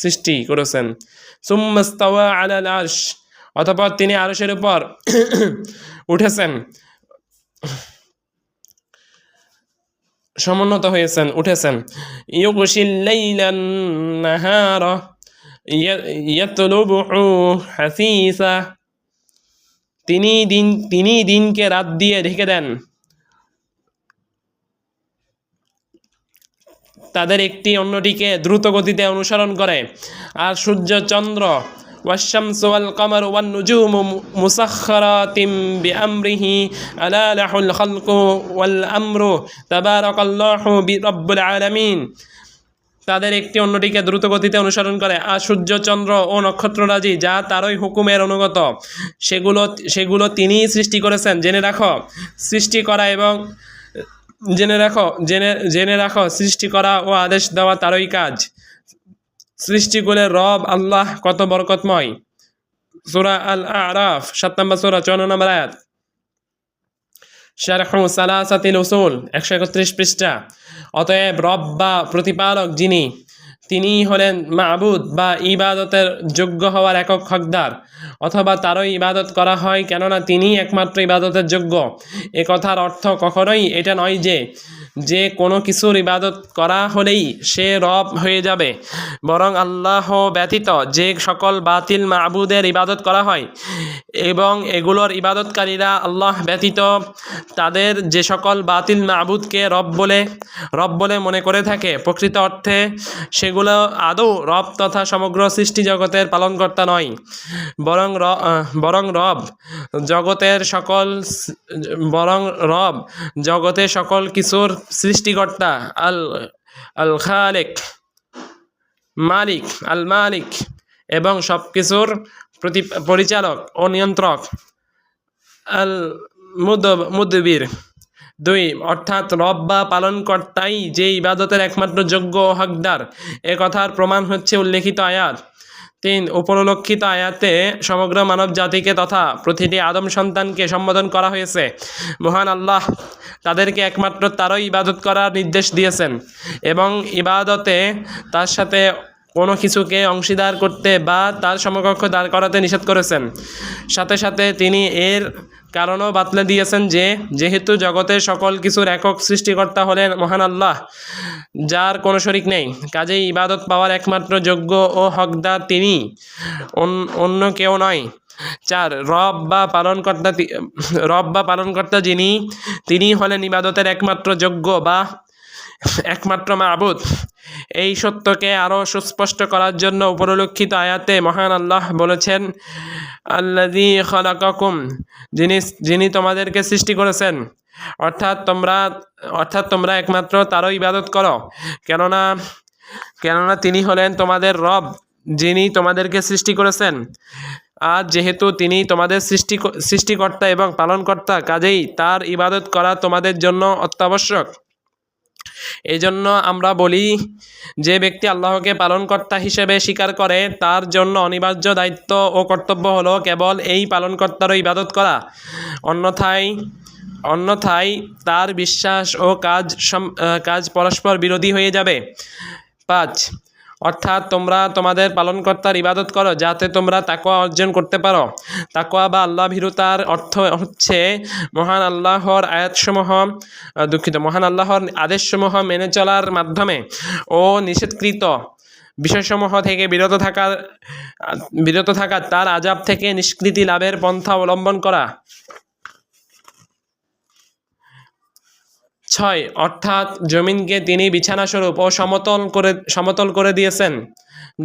সৃষ্টি করেছেন, সুম্মা ইসতাওয়া আলাল আরশ, অতঃপর তিনি আরশের উপর উঠেছেন, সমুন্নত হয়েছেন, উঠেছেন। ইউগশিল লাইলান নাহারা ইয়াতলুবুহু হাসীসা, তিনি দিনকে রাত দিয়ে ঢেকে দেন, তাদের একটি অন্যটিকে দ্রুত গতিতে অনুসরণ করে। আর সূর্য চন্দ্র ওয়াশ-শামসু ওয়াল কামারু ওয়ান নুজুমু মুসাখখারাতিন বিআমরিহি আলা লাহুল খালকু ওয়াল আমরু তাবারাকাল্লাহু রাব্বুল আলামিন, তাদের একটি অন্যটিকে দ্রুত গতিতে অনুসরণ করে। আর সূর্য চন্দ্র ও নক্ষত্ররাজি যা তারই হুকুমের অনুগত, সেগুলো তিনিই সৃষ্টি করেছেন। জেনে রাখো সৃষ্টি করা ও আদেশ দেওয়া তারই কাজ। সৃষ্টিকুলের রব আল্লাহ কত বরকতময়। সূরা আল আরাফ 7 নম্বর সূরা 54 নম্বর আয়াত। শারহু সালাসাতিল উসুল 131 পৃষ্ঠা। অতএব রব বা প্রতিপালক যিনি, তিনি হলেন মাবুদ বা ইবাদতের যোগ্য হওয়ার একক হকদার, অথবা তারই ইবাদত করা হয়, কেননা তিনি একমাত্র ইবাদতের যোগ্য। এ কথার অর্থ কখনোই এটা নয় যে কোনো কিছুর ইবাদত করা হলেই সে রব হয়ে যাবে, বরং আল্লাহ ব্যতীত যে সকল বাতিল মাবুদের ইবাদত করা হয় এবং এগুলোর ইবাদতকারীরা আল্লাহ ব্যতীত তাদের যে সকল বাতিল মাবুদকে রব বলে মনে করে থাকে, প্রকৃত অর্থে সেগুলো আদৌ রব তথা সমগ্র সৃষ্টি জগতের পালনকর্তা নয়, বরং রব জগতের সকল কিছুর সৃষ্টিকর্তা, আল খালিক, মালিক এবং সব কিছুর পরিচালক ও নিয়ন্ত্রক, আল মুদবির। 2 অর্থাৎ রব বা পালনকর্তাই যে ইবাদতের একমাত্র যোগ্য ও হকদার, এ কথার প্রমাণ হচ্ছে উল্লেখিত আয়াত। 3 উপরোল্লিখিত আয়াতে সমগ্র মানব জাতিকে তথা প্রতিটি আদম সন্তানকে সম্বোধন করা হয়েছে। মহান আল্লাহ তাদেরকে একমাত্র তারই ইবাদত করার নির্দেশ দিয়েছেন এবং ইবাদতে তার সাথে কোনো কিছুকে অংশীদার করতে বা তার সমকক্ষ দাঁড় করাতে নিষেধ করেছেন। সাথে সাথে তিনি এর কারণও বাতলে দিয়েছেন যেহেতু জগতের সকল কিছুর একক সৃষ্টিকর্তা হলেন মহান আল্লাহ, যার কোনো শরিক নেই, কাজেই ইবাদত পাওয়ার একমাত্র যোগ্য ও হকদার তিনি, অন্য কেউ নয়। 4 রব বা পালনকর্তা যিনি, তিনি হলেন ইবাদতের একমাত্র যোগ্য বা একমাত্র মাবুদ। এই সত্যকে আরও সুস্পষ্ট করার জন্য উপরোল্লিখিত আয়াতে মহান আল্লাহ বলেছেন, আল্লাযী খালাকাকুম, যিনি তোমাদেরকে সৃষ্টি করেছেন, অর্থাৎ তোমরা একমাত্র তারই ইবাদত করো, কেননা তিনি হলেন তোমাদের রব, যিনি তোমাদেরকে সৃষ্টি করেছেন। আর যেহেতু তিনি তোমাদের সৃষ্টিকর্তা এবং পালনকর্তা, কাজেই তার ইবাদত করা তোমাদের জন্য অত্যাবশ্যক। এই জন্য আমরা বলি, যে ব্যক্তি আল্লাহকে পালনকর্তা হিসেবে স্বীকার করে, তার জন্য অনিবার্য দায়িত্ব ও কর্তব্য হলো কেবল এই পালনকর্তারও ইবাদত করা, অন্যথায় তার বিশ্বাস ও কাজ পরস্পর বিরোধী হয়ে যাবে। 5 অর্থাৎ তোমরা তোমাদের পালনকর্তার ইবাদত করো যাতে তোমরা তাকওয়া অর্জন করতে পারো। তাকওয়া বা আল্লাহ ভীরুতার অর্থ হচ্ছে মহান আল্লাহর আদেশসমূহ মেনে চলার মাধ্যমে ও নিষেধকৃত বিষয়সমূহ থেকে বিরত থাকা, তার আযাব থেকে নিষ্কৃতি লাভের পন্থা অবলম্বন করা। 6 অর্থাৎ জমিনকে তিনি বিছানাস্বরূপ ও সমতল করে দিয়েছেন,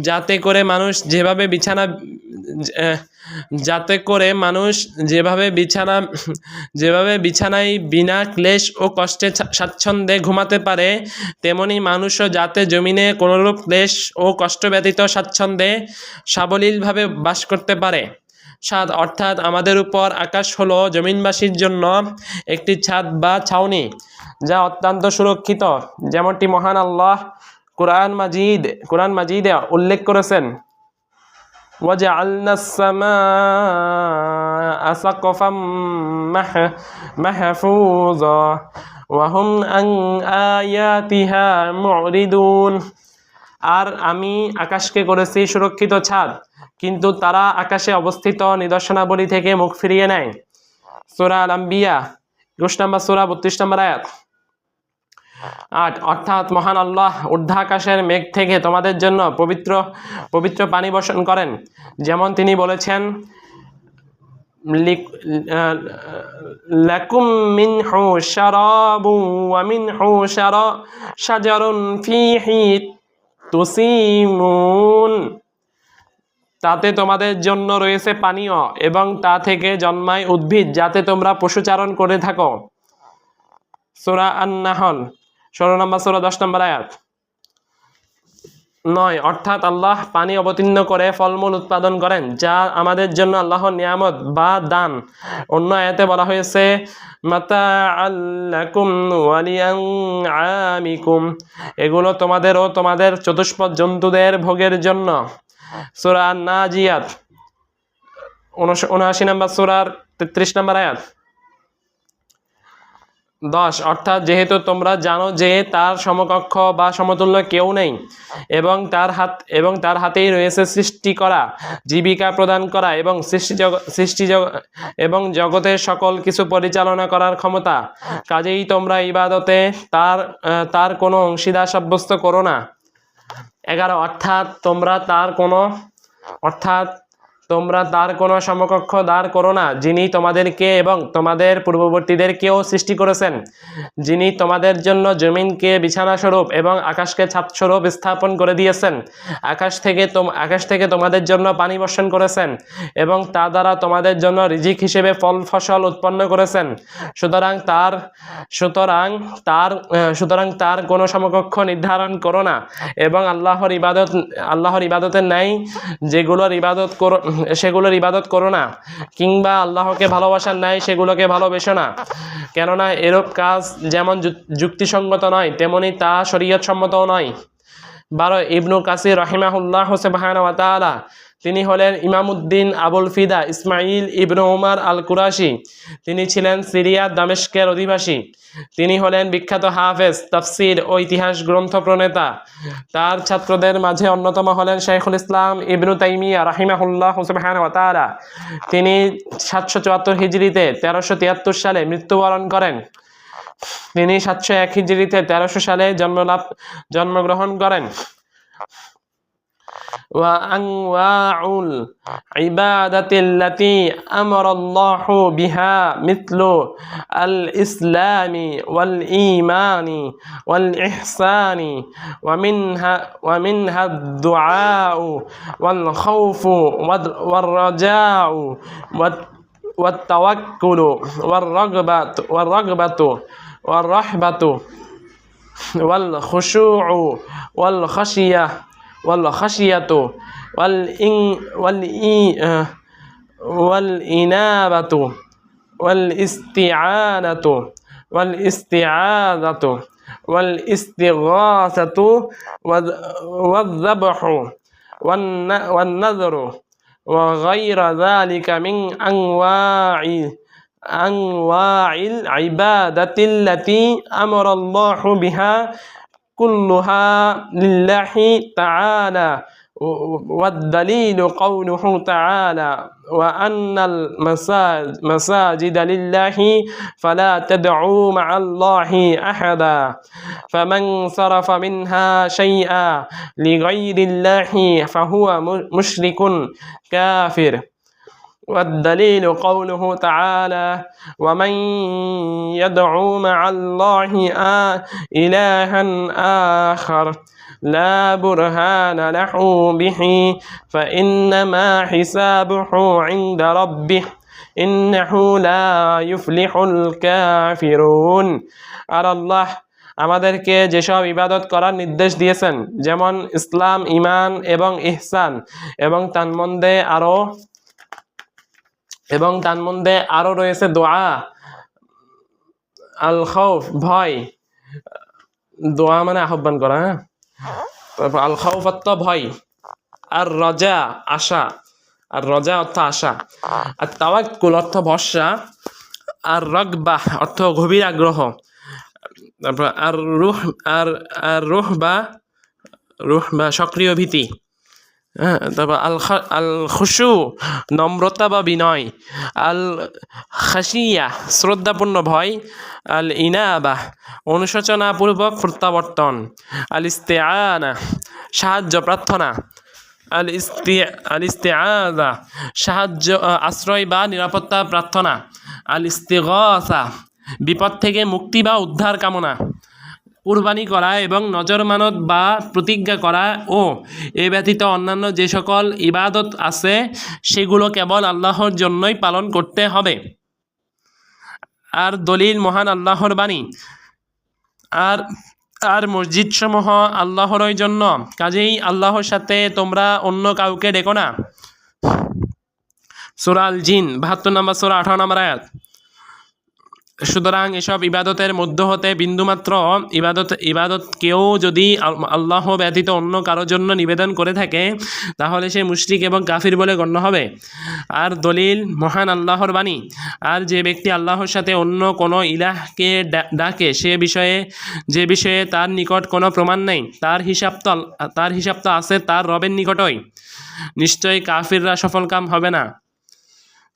যাতে করে মানুষ যেভাবে বিছানায় বিনা ক্লেশ ও কষ্টে স্বাচ্ছন্দ্যে ঘুমাতে পারে, তেমনি মানুষও যাতে জমিনে কোনোরূপ ক্লেশ ও কষ্ট ব্যতীত স্বাচ্ছন্দ্যে সাবলীলভাবে বাস করতে পারে। 7 অর্থাৎ আমাদের উপর আকাশ হলো জমিনবাসীর জন্য একটি ছাদ বা ছাউনি, যা অত্যন্ত সুরক্ষিত, যেমনটি মহান আল্লাহ কুরআন মাজিদে উল্লেখ করেছেন, ওয়াজআলনাস সামাআ সাকফাম মাহফুজা ওয়া হুম আন আয়াতিহা মুরিদুন। আর আমি আকাশকে করেছি সুরক্ষিত ছাদ, কিন্তু তারা আকাশে অবস্থিত নিদর্শনাবলী থেকে মুখ ফিরিয়ে নেয়। সূরা আল-আম্বিয়া 21 নম্বর সূরা 32 নম্বর আয়াত। 8 অর্থাৎ মহান আল্লাহ ঊর্ধ্বাকাশের মেঘ থেকে তোমাদের জন্য পবিত্র পানি বর্ষণ করেন, যেমন তিনি বলেছেন, লাকুম মিনহু শারাবুন ওয়া মিনহু শাজারুন ফীহি তুসিমুন। তাতে তোমাদের জন্য রয়েছে পানীয় এবং তা থেকে জন্মায় উদ্ভিদ যাতে তোমরা পশুচারণ করে থাকো। সূরা আন-নাহল 16 নম্বর সূরা 10 নম্বর আয়াত। 9 অর্থাৎ আল্লাহ পানি অবতীর্ণ করে ফলমূল উৎপাদন করেন, যা আমাদের জন্য আল্লাহর নিয়ামত বা দান। অন্য আয়াতে বলা হয়েছে, মাতাআল লাকুম ওয়া লিআনআমিকুম, এগুলো তোমাদের ও তোমাদের চতুষ্পদ জন্তুদের ভোগের জন্য। সূরা আন-নাজিয়াত 79 নম্বর সূরার 33 নম্বর আয়াত। 10 অর্থাৎ যেহেতু তোমরা জানো যে তার সমকক্ষ বা সমতুল্য কেউ নেই এবং তার হাতেই রয়েছে সৃষ্টি করা, জীবিকা প্রদান করা এবং এবং জগতের সকল কিছু পরিচালনা করার ক্ষমতা, কাজেই তোমরা ইবাদতে তার কোনো অংশীদার সাব্যস্ত করো না। 11 অর্থাৎ তোমরা তার কোনো সমকক্ষ দাঁড় করো না, যিনি তোমাদেরকে এবং তোমাদের পূর্ববর্তীদেরকেও সৃষ্টি করেছেন, যিনি তোমাদের জন্য জমিনকে বিছানা স্বরূপ এবং আকাশকে ছাদ স্বরূপ স্থাপন করে দিয়েছেন, আকাশ থেকে তোমাদের জন্য পানি বর্ষণ করেছেন এবং তা দ্বারা তোমাদের জন্য রিজিক হিসেবে ফল ফসল উৎপন্ন করেছেন। সুতরাং তার কোনো সমকক্ষ নির্ধারণ করো না এবং আল্লাহর ইবাদতের ন্যায় সেগুলোর ইবাদত করো না, কিংবা আল্লাহকে ভালোবাসার ন্যায় সেগুলোকে ভালোবেসো না, কেননা এরূপ কাজ যেমন যুক্তিসঙ্গত নয় তেমনি তা শরীয়তসম্মতও নয়। 12 ইবনু কাসির রাহিমাহুল্লাহ সুবহানাহু ওয়া তাআলা, তিনি হলেন ইমামউদ্দিন আবুল ফিদা ইসমাইল ইবনু উমার আল কুরাশি। তিনি ছিলেন সিরিয়ার দামেস্কের অধিবাসী। তিনি হলেন বিখ্যাত হাফেজ, তাফসির ও ইতিহাস গ্রন্থ প্রণেতা। তার ছাত্রদের মাঝে অন্যতম হলেন শাইখুল ইসলাম ইবনু তাইমিয়া রাহিমাহুল্লাহ সুবহানাহু ওয়া তাআলা। তিনি 774 হিজরিতে 1373 সালে মৃত্যুবরণ করেন। তিনি 701 হিজরিতে 1300 সালে জন্মগ্রহণ করেন। وأنواع العبادة التي أمر الله بها مثل الإسلام والإيمان والإحسان، ومنها الدعاء والخوف والرجاء والتوكل والرغبة والرهبة والخشوع والخشية والإنابة والاستعانة والاستعاذة والاستغاثة والذبح والنذر وغير ذلك من أنواع العبادة التي أمر الله بها كلها لله تعالى. والدليل قوله تعالى: وأن المساجد لله فلا تدعوا مع الله أحدا، فمن صرف منها شيئا لغير الله فهو مشرك كافر. والدليل قوله تعالى: ومن يدعو مع الله إلها آخر لا برهان له به فإنما حسابه عند ربه إنه لا يفلح الكافرون. আর আল্লাহ আমাদেরকে যেসব ইবাদত করার নির্দেশ দিয়েছেন, যেমন ইসলাম, ঈমান এবং ইহসান, এবং তার মধ্যে আরো রয়েছে দোয়া, আল খাউফ ভয়, দোয়া মানে আহ্বান করা, তারপর আল খাউফ অর্থ ভয়, আর রজা আশা, আর রজা অর্থ আশা, আর তাওয়াক্কুল অর্থ ভরসা, আর রাগবা অর্থ গভীর আগ্রহ, তারপর আর রুহ বা সক্রিয় ভীতি, তারপর আল খুশু নম্রতা বা বিনয়, আল খাশিয়া শ্রদ্ধাপূর্ণ ভয়, আল ইনাবা অনুশোচনাপূর্বক প্রত্যাবর্তন, আল ইস্তেআনা সাহায্য প্রার্থনা, আল ইস্তেআযা সাহায্য আশ্রয় বা নিরাপত্তা প্রার্থনা, আল ইস্তিগাসা বিপদ থেকে মুক্তি বা উদ্ধার কামনা, কুরবানি করা এবং নজর মানত বা প্রতিজ্ঞা করা ও এ ব্যতীত অন্যান্য যে সকল ইবাদত আছে সেগুলো কেবল আল্লাহর জন্যই পালন করতে হবে। আর দলিল মহান আল্লাহর বাণী, আর মসজিদ সমূহ আল্লাহরই জন্য, কাজেই আল্লাহর সাথে তোমরা অন্য কাউকে ডেকো না। সূরা আল জিন 72 নম্বর সূরা 18 নম্বর আয়াত। সুতরাং এসব ইবাদতের মধ্য হতে বিন্দুমাত্র ইবাদত কেউ যদি আল্লাহ ব্যতীত অন্য কারোর জন্য নিবেদন করে থাকে তাহলে সে মুশরিক এবং কাফির বলে গণ্য হবে। আর দলিল মহান আল্লাহর বাণী। আর যে ব্যক্তি আল্লাহর সাথে অন্য কোনো ইলাহকে ডাকে যে বিষয়ে তার নিকট কোনো প্রমাণ নেই তার হিসাব তো আছে তার রবের নিকটই। নিশ্চয়ই কাফিররা সফলকাম হবে না।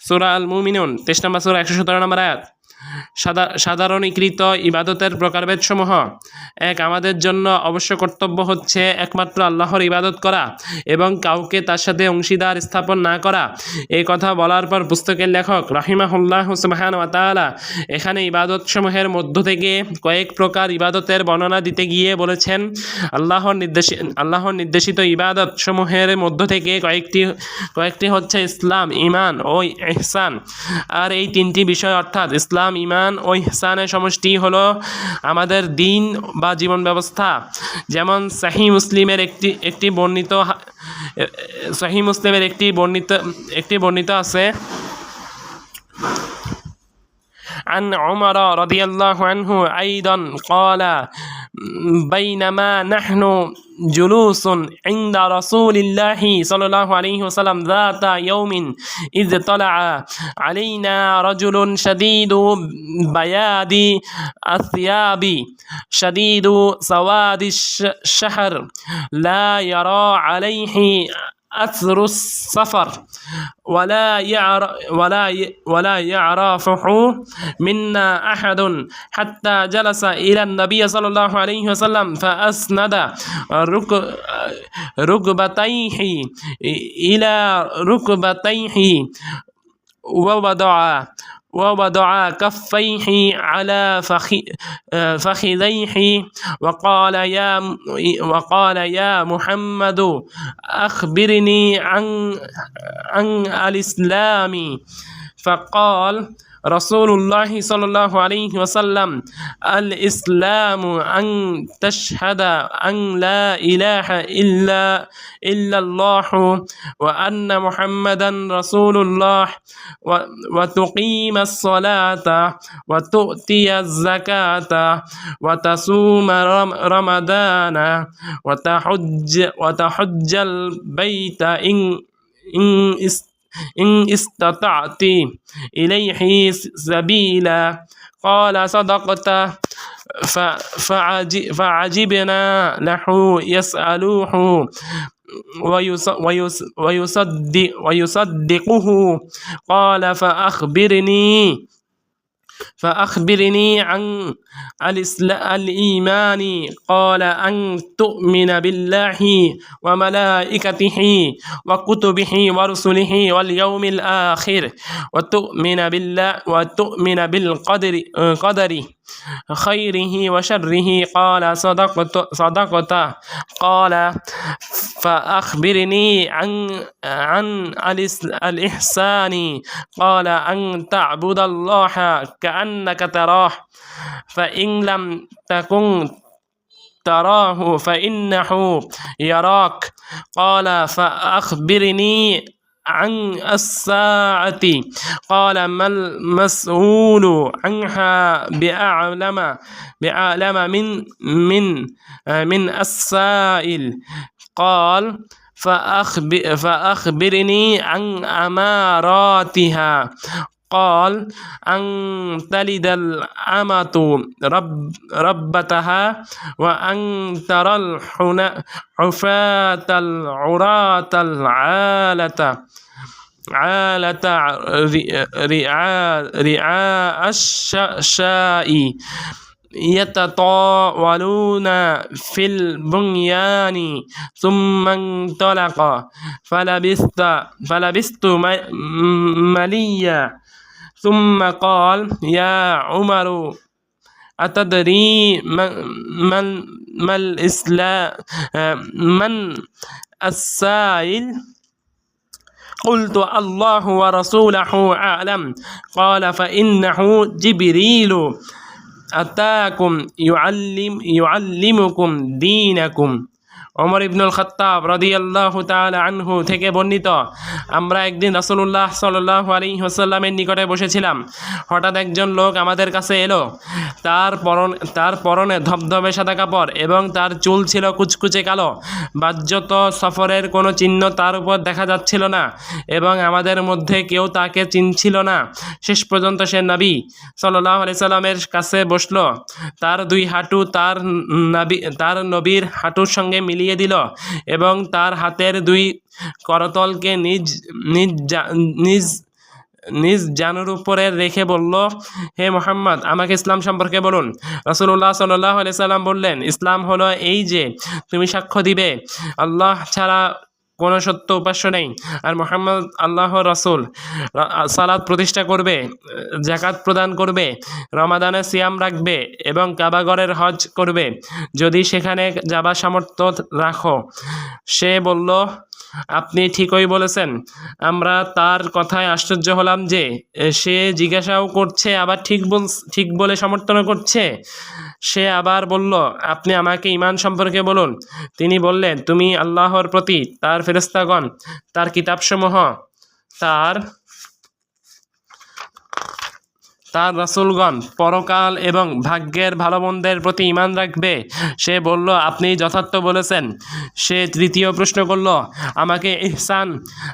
সূরা আল মুমিনুন 23 নম্বর সূরা 117 নম্বর আয়াত। সাধারণীকৃত ইবাদতের প্রকারভেদ সমূহ। 1. আমাদের জন্য অবশ্য কর্তব্য হচ্ছে একমাত্র আল্লাহর ইবাদত করা এবং কাউকে তার সাথে অংশীদার স্থাপন না করা। এই কথা বলার পর পুস্তকের লেখক রাহিমাহুল্লাহ সুবহানাহু ওয়া তাআলা এখানে ইবাদত সমূহের মধ্য থেকে কয়েক প্রকার ইবাদতের বর্ণনা দিতে গিয়ে বলেছেন, আল্লাহর নির্দেশিত ইবাদত সমূহের মধ্য থেকে কয়েকটি হচ্ছে ইসলাম, ঈমান ও ইহসান। আর এই তিনটি বিষয় অর্থাৎ ইসলাম, ঈমান ও ইহসানের সমষ্টি হলো আমাদের দ্বীন বা জীবন ব্যবস্থা। যেমন সহিহ মুসলিমের একটি বর্ণিত আছে, عن عمر رضي الله عنه أيضا قال بينما نحن جلوس عند رسول الله صلى الله عليه وسلم ذات يوم إذ طلع علينا رجل شديد بياض الثياب شديد سواد الشعر لا يرى عليه أثر السفر ولا يعرفه منا أحد حتى جلس إلى النبي صلى الله عليه وسلم فأسند ركبتيه إلى ركبتيه ووضع كفيه على فخذيه وقال يا محمد أخبرني عن الإسلام. فقال رسول الله صلى الله عليه وسلم الإسلام أن تشهد أن لا إله إلا الله وأن محمدا رسول الله وتقيم الصلاة وتؤتي الزكاة وتصوم رمضان وتحج البيت إن استطعت إليه سبيلا. قال صدقت. فعجبنا له يسألوه ويصدقه. قال فأخبرني عن الإيمان. قال أن تؤمن بالله وملائكته وكتبه ورسله واليوم الآخر وتؤمن بالقدر خيره وشره. قال صدقت. قال فأخبرني عن الإحسان. قال أن تعبد الله كأنك تراه فإن لم تكن تراه فإنه يراك. قال فأخبرني عن الساعة. قال ما المسؤول عنها بأعلم من السائل. قال فأخبرني عن أماراتها. قال أن تلد الأمة ربتها وأن ترى الحفاة العراة العالة رعاء الشاء يتطاولون في البنيان. ثم انطلق فلبثت مليا. ثم قال يا عمر أتدري من السائل؟ قلت الله ورسوله أعلم. قال فإنه جبريل أتاكم يعلمكم دينكم ওমর ইবনুল খাত্তাব রাদিয়াল্লাহু তাআলা আনহু থেকে বর্ণিত, আমরা একদিন রাসূলুল্লাহ সাল্লাল্লাহু আলাইহি ওয়াসাল্লামের নিকটে বসেছিলাম। হঠাৎ একজন লোক আমাদের কাছে এলো। তার পরনে ধবধবে সাদা কাপড় এবং তার চুল ছিল কুচকুচে কালো। বাহ্যত সফরের কোনো চিহ্ন তার উপর দেখা যাচ্ছিল না এবং আমাদের মধ্যে কেউ তাকে চিনছিল না। শেষ পর্যন্ত সে নবী সাল্লাল্লাহু আলাইহি সাল্লামের কাছে বসলো। তার দুই হাঁটু তার নবীর হাঁটুর সঙ্গে মিলিয়ে দিল এবং তার হাতের দুই করতলকে নিজ জানুর উপরে রেখে বলল, হে মুহাম্মদ, আমাকে ইসলাম সম্পর্কে বলুন। রাসূলুল্লাহ সাল্লাল্লাহু আলাইহি সাল্লাম বললেন, ইসলাম হলো এই যে তুমি সাক্ষ্য দিবে আল্লাহ ছাড়া কোনো সত্য উপাস্য নেই আর মুহাম্মদ আল্লাহর রাসূল, সালাত প্রতিষ্ঠা করবে, যাকাত প্রদান করবে, রমাদানে সিয়াম রাখবে এবং কাবাগরের হজ করবে যদি সেখানে যাবার সামর্থ্য রাখো। সে বলল, আপনি ঠিকই বলেছেন। আমরা তার কথায় আশ্চর্য হলাম যে সে জিজ্ঞাসাও করছে আবার ঠিক বলে সমর্থনও করছে। সে আবার বলল, আপনি আমাকে ঈমান সম্পর্কে বলুন। তিনি বললেন, তুমি আল্লাহর প্রতি, তার ফেরেশতাগণ, তার কিতাবসমূহ, তার রাসূলগণ, পরকাল এবং ভাগ্যের ভালো মন্দের প্রতি ঈমান রাখবে। সে বলল, আপনি যথার্থ বলেছেন। সে তৃতীয় প্রশ্ন করল,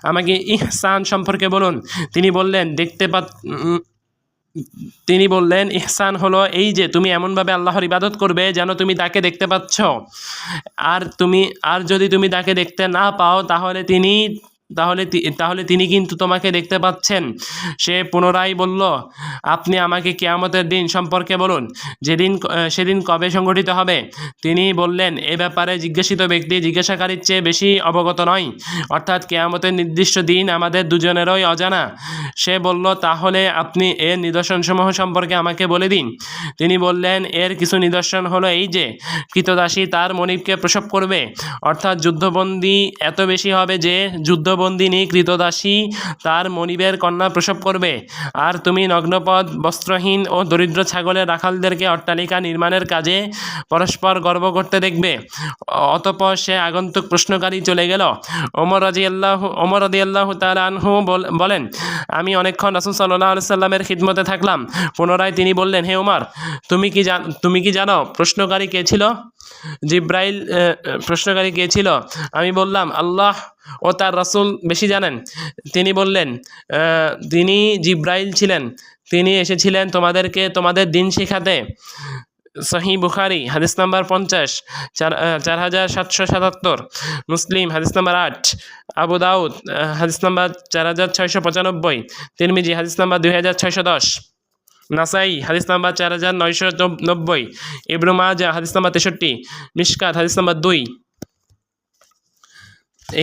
আমাকে ইহসান সম্পর্কে বলুন। তিনি বললেন, ইহসান হলো এই যে তুমি এমনভাবে আল্লাহর ইবাদত করবে যেন তুমি তাকে দেখতে পাচ্ছ, আর যদি তুমি তাকে দেখতে না পাও তাহলে তিনি কিন্তু তোমাকে দেখতে পাচ্ছেন। সে পুনরায় বলল, আপনি আমাকে কিয়ামতের দিন সম্পর্কে বলুন, সেদিন কবে সংঘটিত হবে। তিনি বললেন, এ ব্যাপারে জিজ্ঞাসিত ব্যক্তি জিজ্ঞাসাকারীর চেয়ে বেশি অবগত নয়, অর্থাৎ কিয়ামতের নির্দিষ্ট দিন আমাদের দুজনেরই অজানা। সে বলল, তাহলে আপনি এর নিদর্শনসমূহ সম্পর্কে আমাকে বলে দিন। তিনি বললেন, এর কিছু নিদর্শন হলো এই যে কৃতদাসী তার মনিবকে প্রসব করবে, অর্থাৎ যুদ্ধবন্দী এত বেশি হবে যে যুদ্ধবন্দিনী কৃতদাসী তার মনিবের কন্যা প্রসব করবে। আর তুমি নগ্নপদ, বস্ত্রহীন ও দরিদ্র ছাগলের রাখালদেরকে অট্টালিকা নির্মাণের কাজে পরস্পর গর্ব করতে দেখবে। অতঃপর সে আগন্তুক প্রশ্নকারী চলে গেল। ওমর রাদিয়াল্লাহু তাআলা আনহু বলেন, আমি অনেকক্ষণ রাসূল সাল্লাল্লাহু আলাইহি সাল্লামের খিদমতে থাকলাম। পুনরায় তিনি বললেন, হে ওমর, তুমি কি জানো প্রশ্নকারী কে ছিল? জিব্রাইল প্রশ্নকারী কে ছিল? আমি বললাম, আল্লাহ ও তার রাসূল বেশি জানেন। তিনি বললেন, তিনি জিব্রাইল ছিলেন। তিনি এসেছিলেন তোমাদেরকে তোমাদের দিন শেখাতে। সহিহ বুখারী হাদিস নাম্বার 50, 4777, মুসলিম হাদিস নাম্বার 8, আবু দাউদ হাদিস নাম্বার 4695, তিরমিজি হাদিস নাম্বার 2610, নাসাই হাদিস নাম্বার 4990, ইবনে মাজাহ হাদিস নাম্বার 63, মিশকাত হাদিস নাম্বার 2।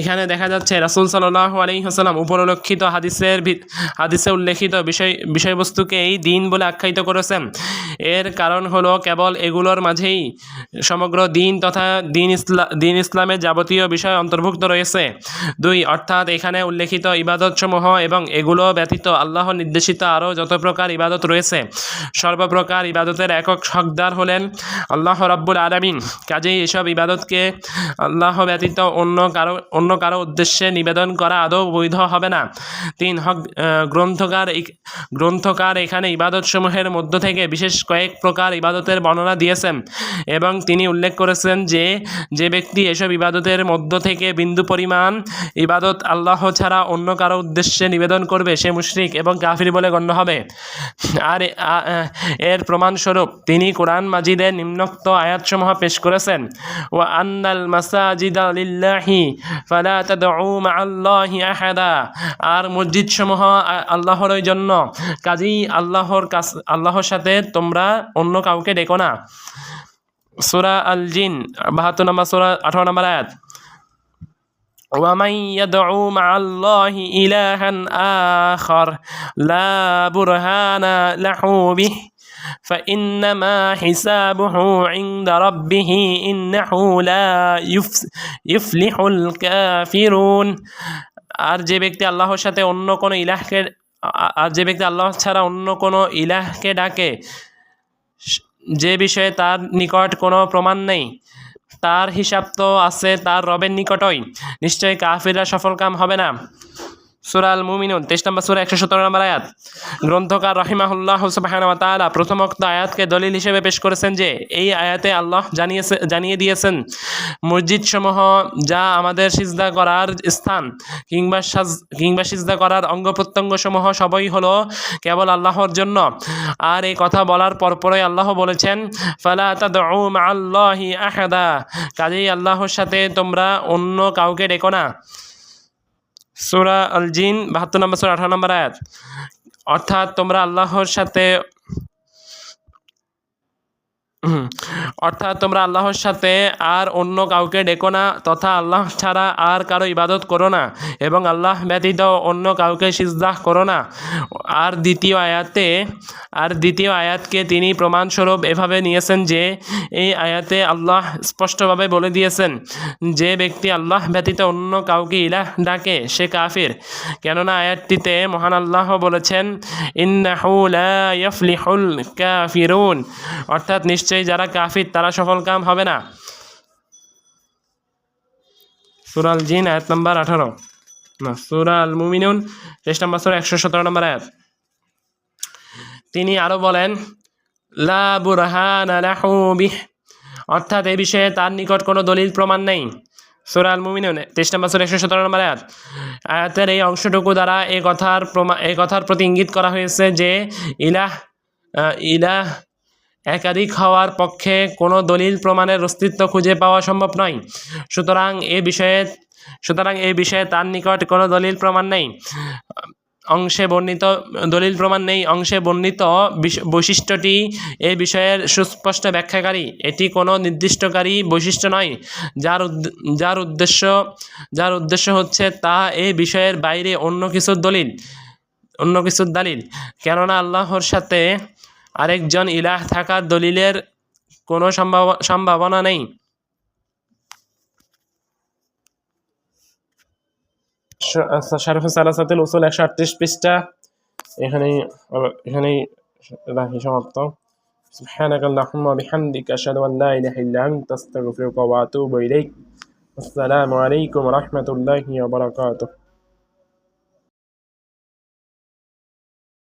এখানে দেখা যাচ্ছে রাসূল সাল্লাল্লাহু আলাইহি ওয়াসাল্লাম উপরোল্লেখিত হাদিসে উল্লেখিত বিষয়বস্তুকে এই দিন বলে আখ্যায়িত করেছেন। এর কারণ হলো কেবল এগুলোর মাঝেই সমগ্র দিন তথা দিন ইসলামের যাবতীয় বিষয় অন্তর্ভুক্ত রয়েছে। 2, অর্থাৎ এখানে উল্লেখিত ইবাদতসমূহ এবং এগুলো ব্যতীত আল্লাহ নির্দেশিত আরও যত প্রকার ইবাদত রয়েছে, সর্বপ্রকার ইবাদতের একক হকদার হলেন আল্লাহ রাব্বুল আলামিন। কাজেই এসব ইবাদতকে আল্লাহ ব্যতীত অন্য কারো উদ্দেশ্যে নিবেদন করা আদৌ বৈধ হবে না। 3, গ্রন্থকার এখানে ইবাদতসমূহের মধ্য থেকে বিশেষ কয়েক প্রকার ইবাদতের বর্ণনা দিয়েছেন এবং তিনি উল্লেখ করেছেন যে ব্যক্তি এসব ইবাদতের মধ্য থেকে বিন্দু পরিমাণ ইবাদত আল্লাহ ছাড়া অন্য কারো উদ্দেশ্যে নিবেদন করবে সে মুশরিক এবং কাফির বলে গণ্য হবে। আর এর প্রমাণস্বরূপ তিনি কোরআন মাজিদের নিম্নোক্ত আয়াতসমূহ পেশ করেছেন, ওয়া আন্নাল মাসাজিদা লিল্লাহি ফালা তাদউ মাআল্লাহি আহাদা। আর মসজিদসমূহ আল্লাহর জন্য, কাজেই আল্লাহর সাথে তোমরা অন্য কাউকে ডেকো না। সূরা আল জিন 72 নম্বর সূরা 18 নম্বর আয়াত। ومن يدعو مع الله إلها آخر لا برهان له به فإنما حسابه عند ربه إنه لا يفلح الكافرون। আর যে ব্যক্তি আল্লাহর সাথে অন্য কোনো আল্লাহ ছাড়া অন্য কোনো ইলাহকে ডাকে, যে বিষয়ে তার নিকট কোনো প্রমাণ নেই, তার হিসাব তো আছে তার রবের নিকটই, নিশ্চয়ই কাফিররা সফলকাম হবে না। সূরা আল মুমিনুন 23 নম্বর সূরা 117 নম্বর আয়াত। গ্রন্থকার রাহিমাহুল্লাহ সুবহানাহু ওয়া তাআলা প্রথমোক্ত আয়াতকে দলিল হিসেবে পেশ করেছেন যে এই আয়াতে আল্লাহ জানিয়ে দিয়েছেন মসজিদ সমূহ যা আমাদের সিজদা করার স্থান কিংবা সিজদা করার অঙ্গ প্রত্যঙ্গ সমূহ সবই হলো কেবল আল্লাহর জন্য। আর এই কথা বলার পরপরই আল্লাহ বলেছেন ফালা তাদউ মাআল্লাহি আহাদা, কাজেই আল্লাহর সাথে তোমরা অন্য কাউকে ডেকো না। সূরা আল জিন 72 নম্বর সূরা 18 নম্বর আয়াত। অর্থাৎ তোমরা আল্লাহর সাথে আর অন্য কাউকে ডেকো না তথা আল্লাহ ছাড়া আর কারো ইবাদত করো না এবং আল্লাহ ব্যতীত অন্য কাউকে সিজদা করো না। আর দ্বিতীয় আয়াতকে তিনি প্রমাণস্বরূপ এভাবে নিয়েছেন যে এই আয়াতে আল্লাহ স্পষ্টভাবে বলে দিয়েছেন যে ব্যক্তি আল্লাহ ব্যতীত অন্য কাউকে ইলাহ ডাকে সে কাফির। কেননা আয়াতটিতে মহান আল্লাহ বলেছেন ইন্নাহু লা ইয়াফলিহুল কাফিরুন, অর্থাৎ নিশ্চয়ই যারা কাফির তারা সফলকাম হবে না। সূরা আল জিন আয়াত নম্বর 18, সূরা আল মুমিনুন 23 নম্বর সূরা 117 নম্বর আয়াত। তিনি আরো বলেন লা বুরহানা লাহু বিহ, অর্থাৎ এই বিষয়ে তার নিকট কোনো দলিল প্রমাণ নেই। সূরা আল মুমিনুন 23 নম্বর সূরা 117 নম্বর আয়াত। আয়াতের এই অংশটুকু দ্বারা এই কথার প্রতি ইঙ্গিত করা হয়েছে যে ইলাহ একাধিক হওয়ার পক্ষে কোনো দলিল প্রমাণের অস্তিত্ব খুঁজে পাওয়া সম্ভব নয়। সুতরাং এই বিষয়ে তার নিকট কোনো দলিল প্রমাণ নেই। অংশে বর্ণিত বৈশিষ্ট্যটি এই বিষয়ের সুস্পষ্ট ব্যাখ্যাকারী। এটি কোনো নির্দিষ্টকারী বৈশিষ্ট্য নয় যার উদ্দেশ্য হচ্ছে তা এই বিষয়ের বাইরে অন্য কিছুর দালিল। কেননা আল্লাহর সাথে আরেকজন ইলাহ থাকার দলিলের কোনো সম্ভাবনা নেই। শারহ সালাসাতুল উসুল 138 পৃষ্ঠা। এখানেই রাখি সমাপ্ত। সুবহানাকাল্লাহুম্মা বিহামদিকা আশহাদু আল্লা ইলাহা ইল্লা আনতা আস্তাগফিরুকা ওয়া আতুবু ইলাইক। আসসালামু আলাইকুম ওয়া রাহমাতুল্লাহি ওয়া বারাকাতুহু।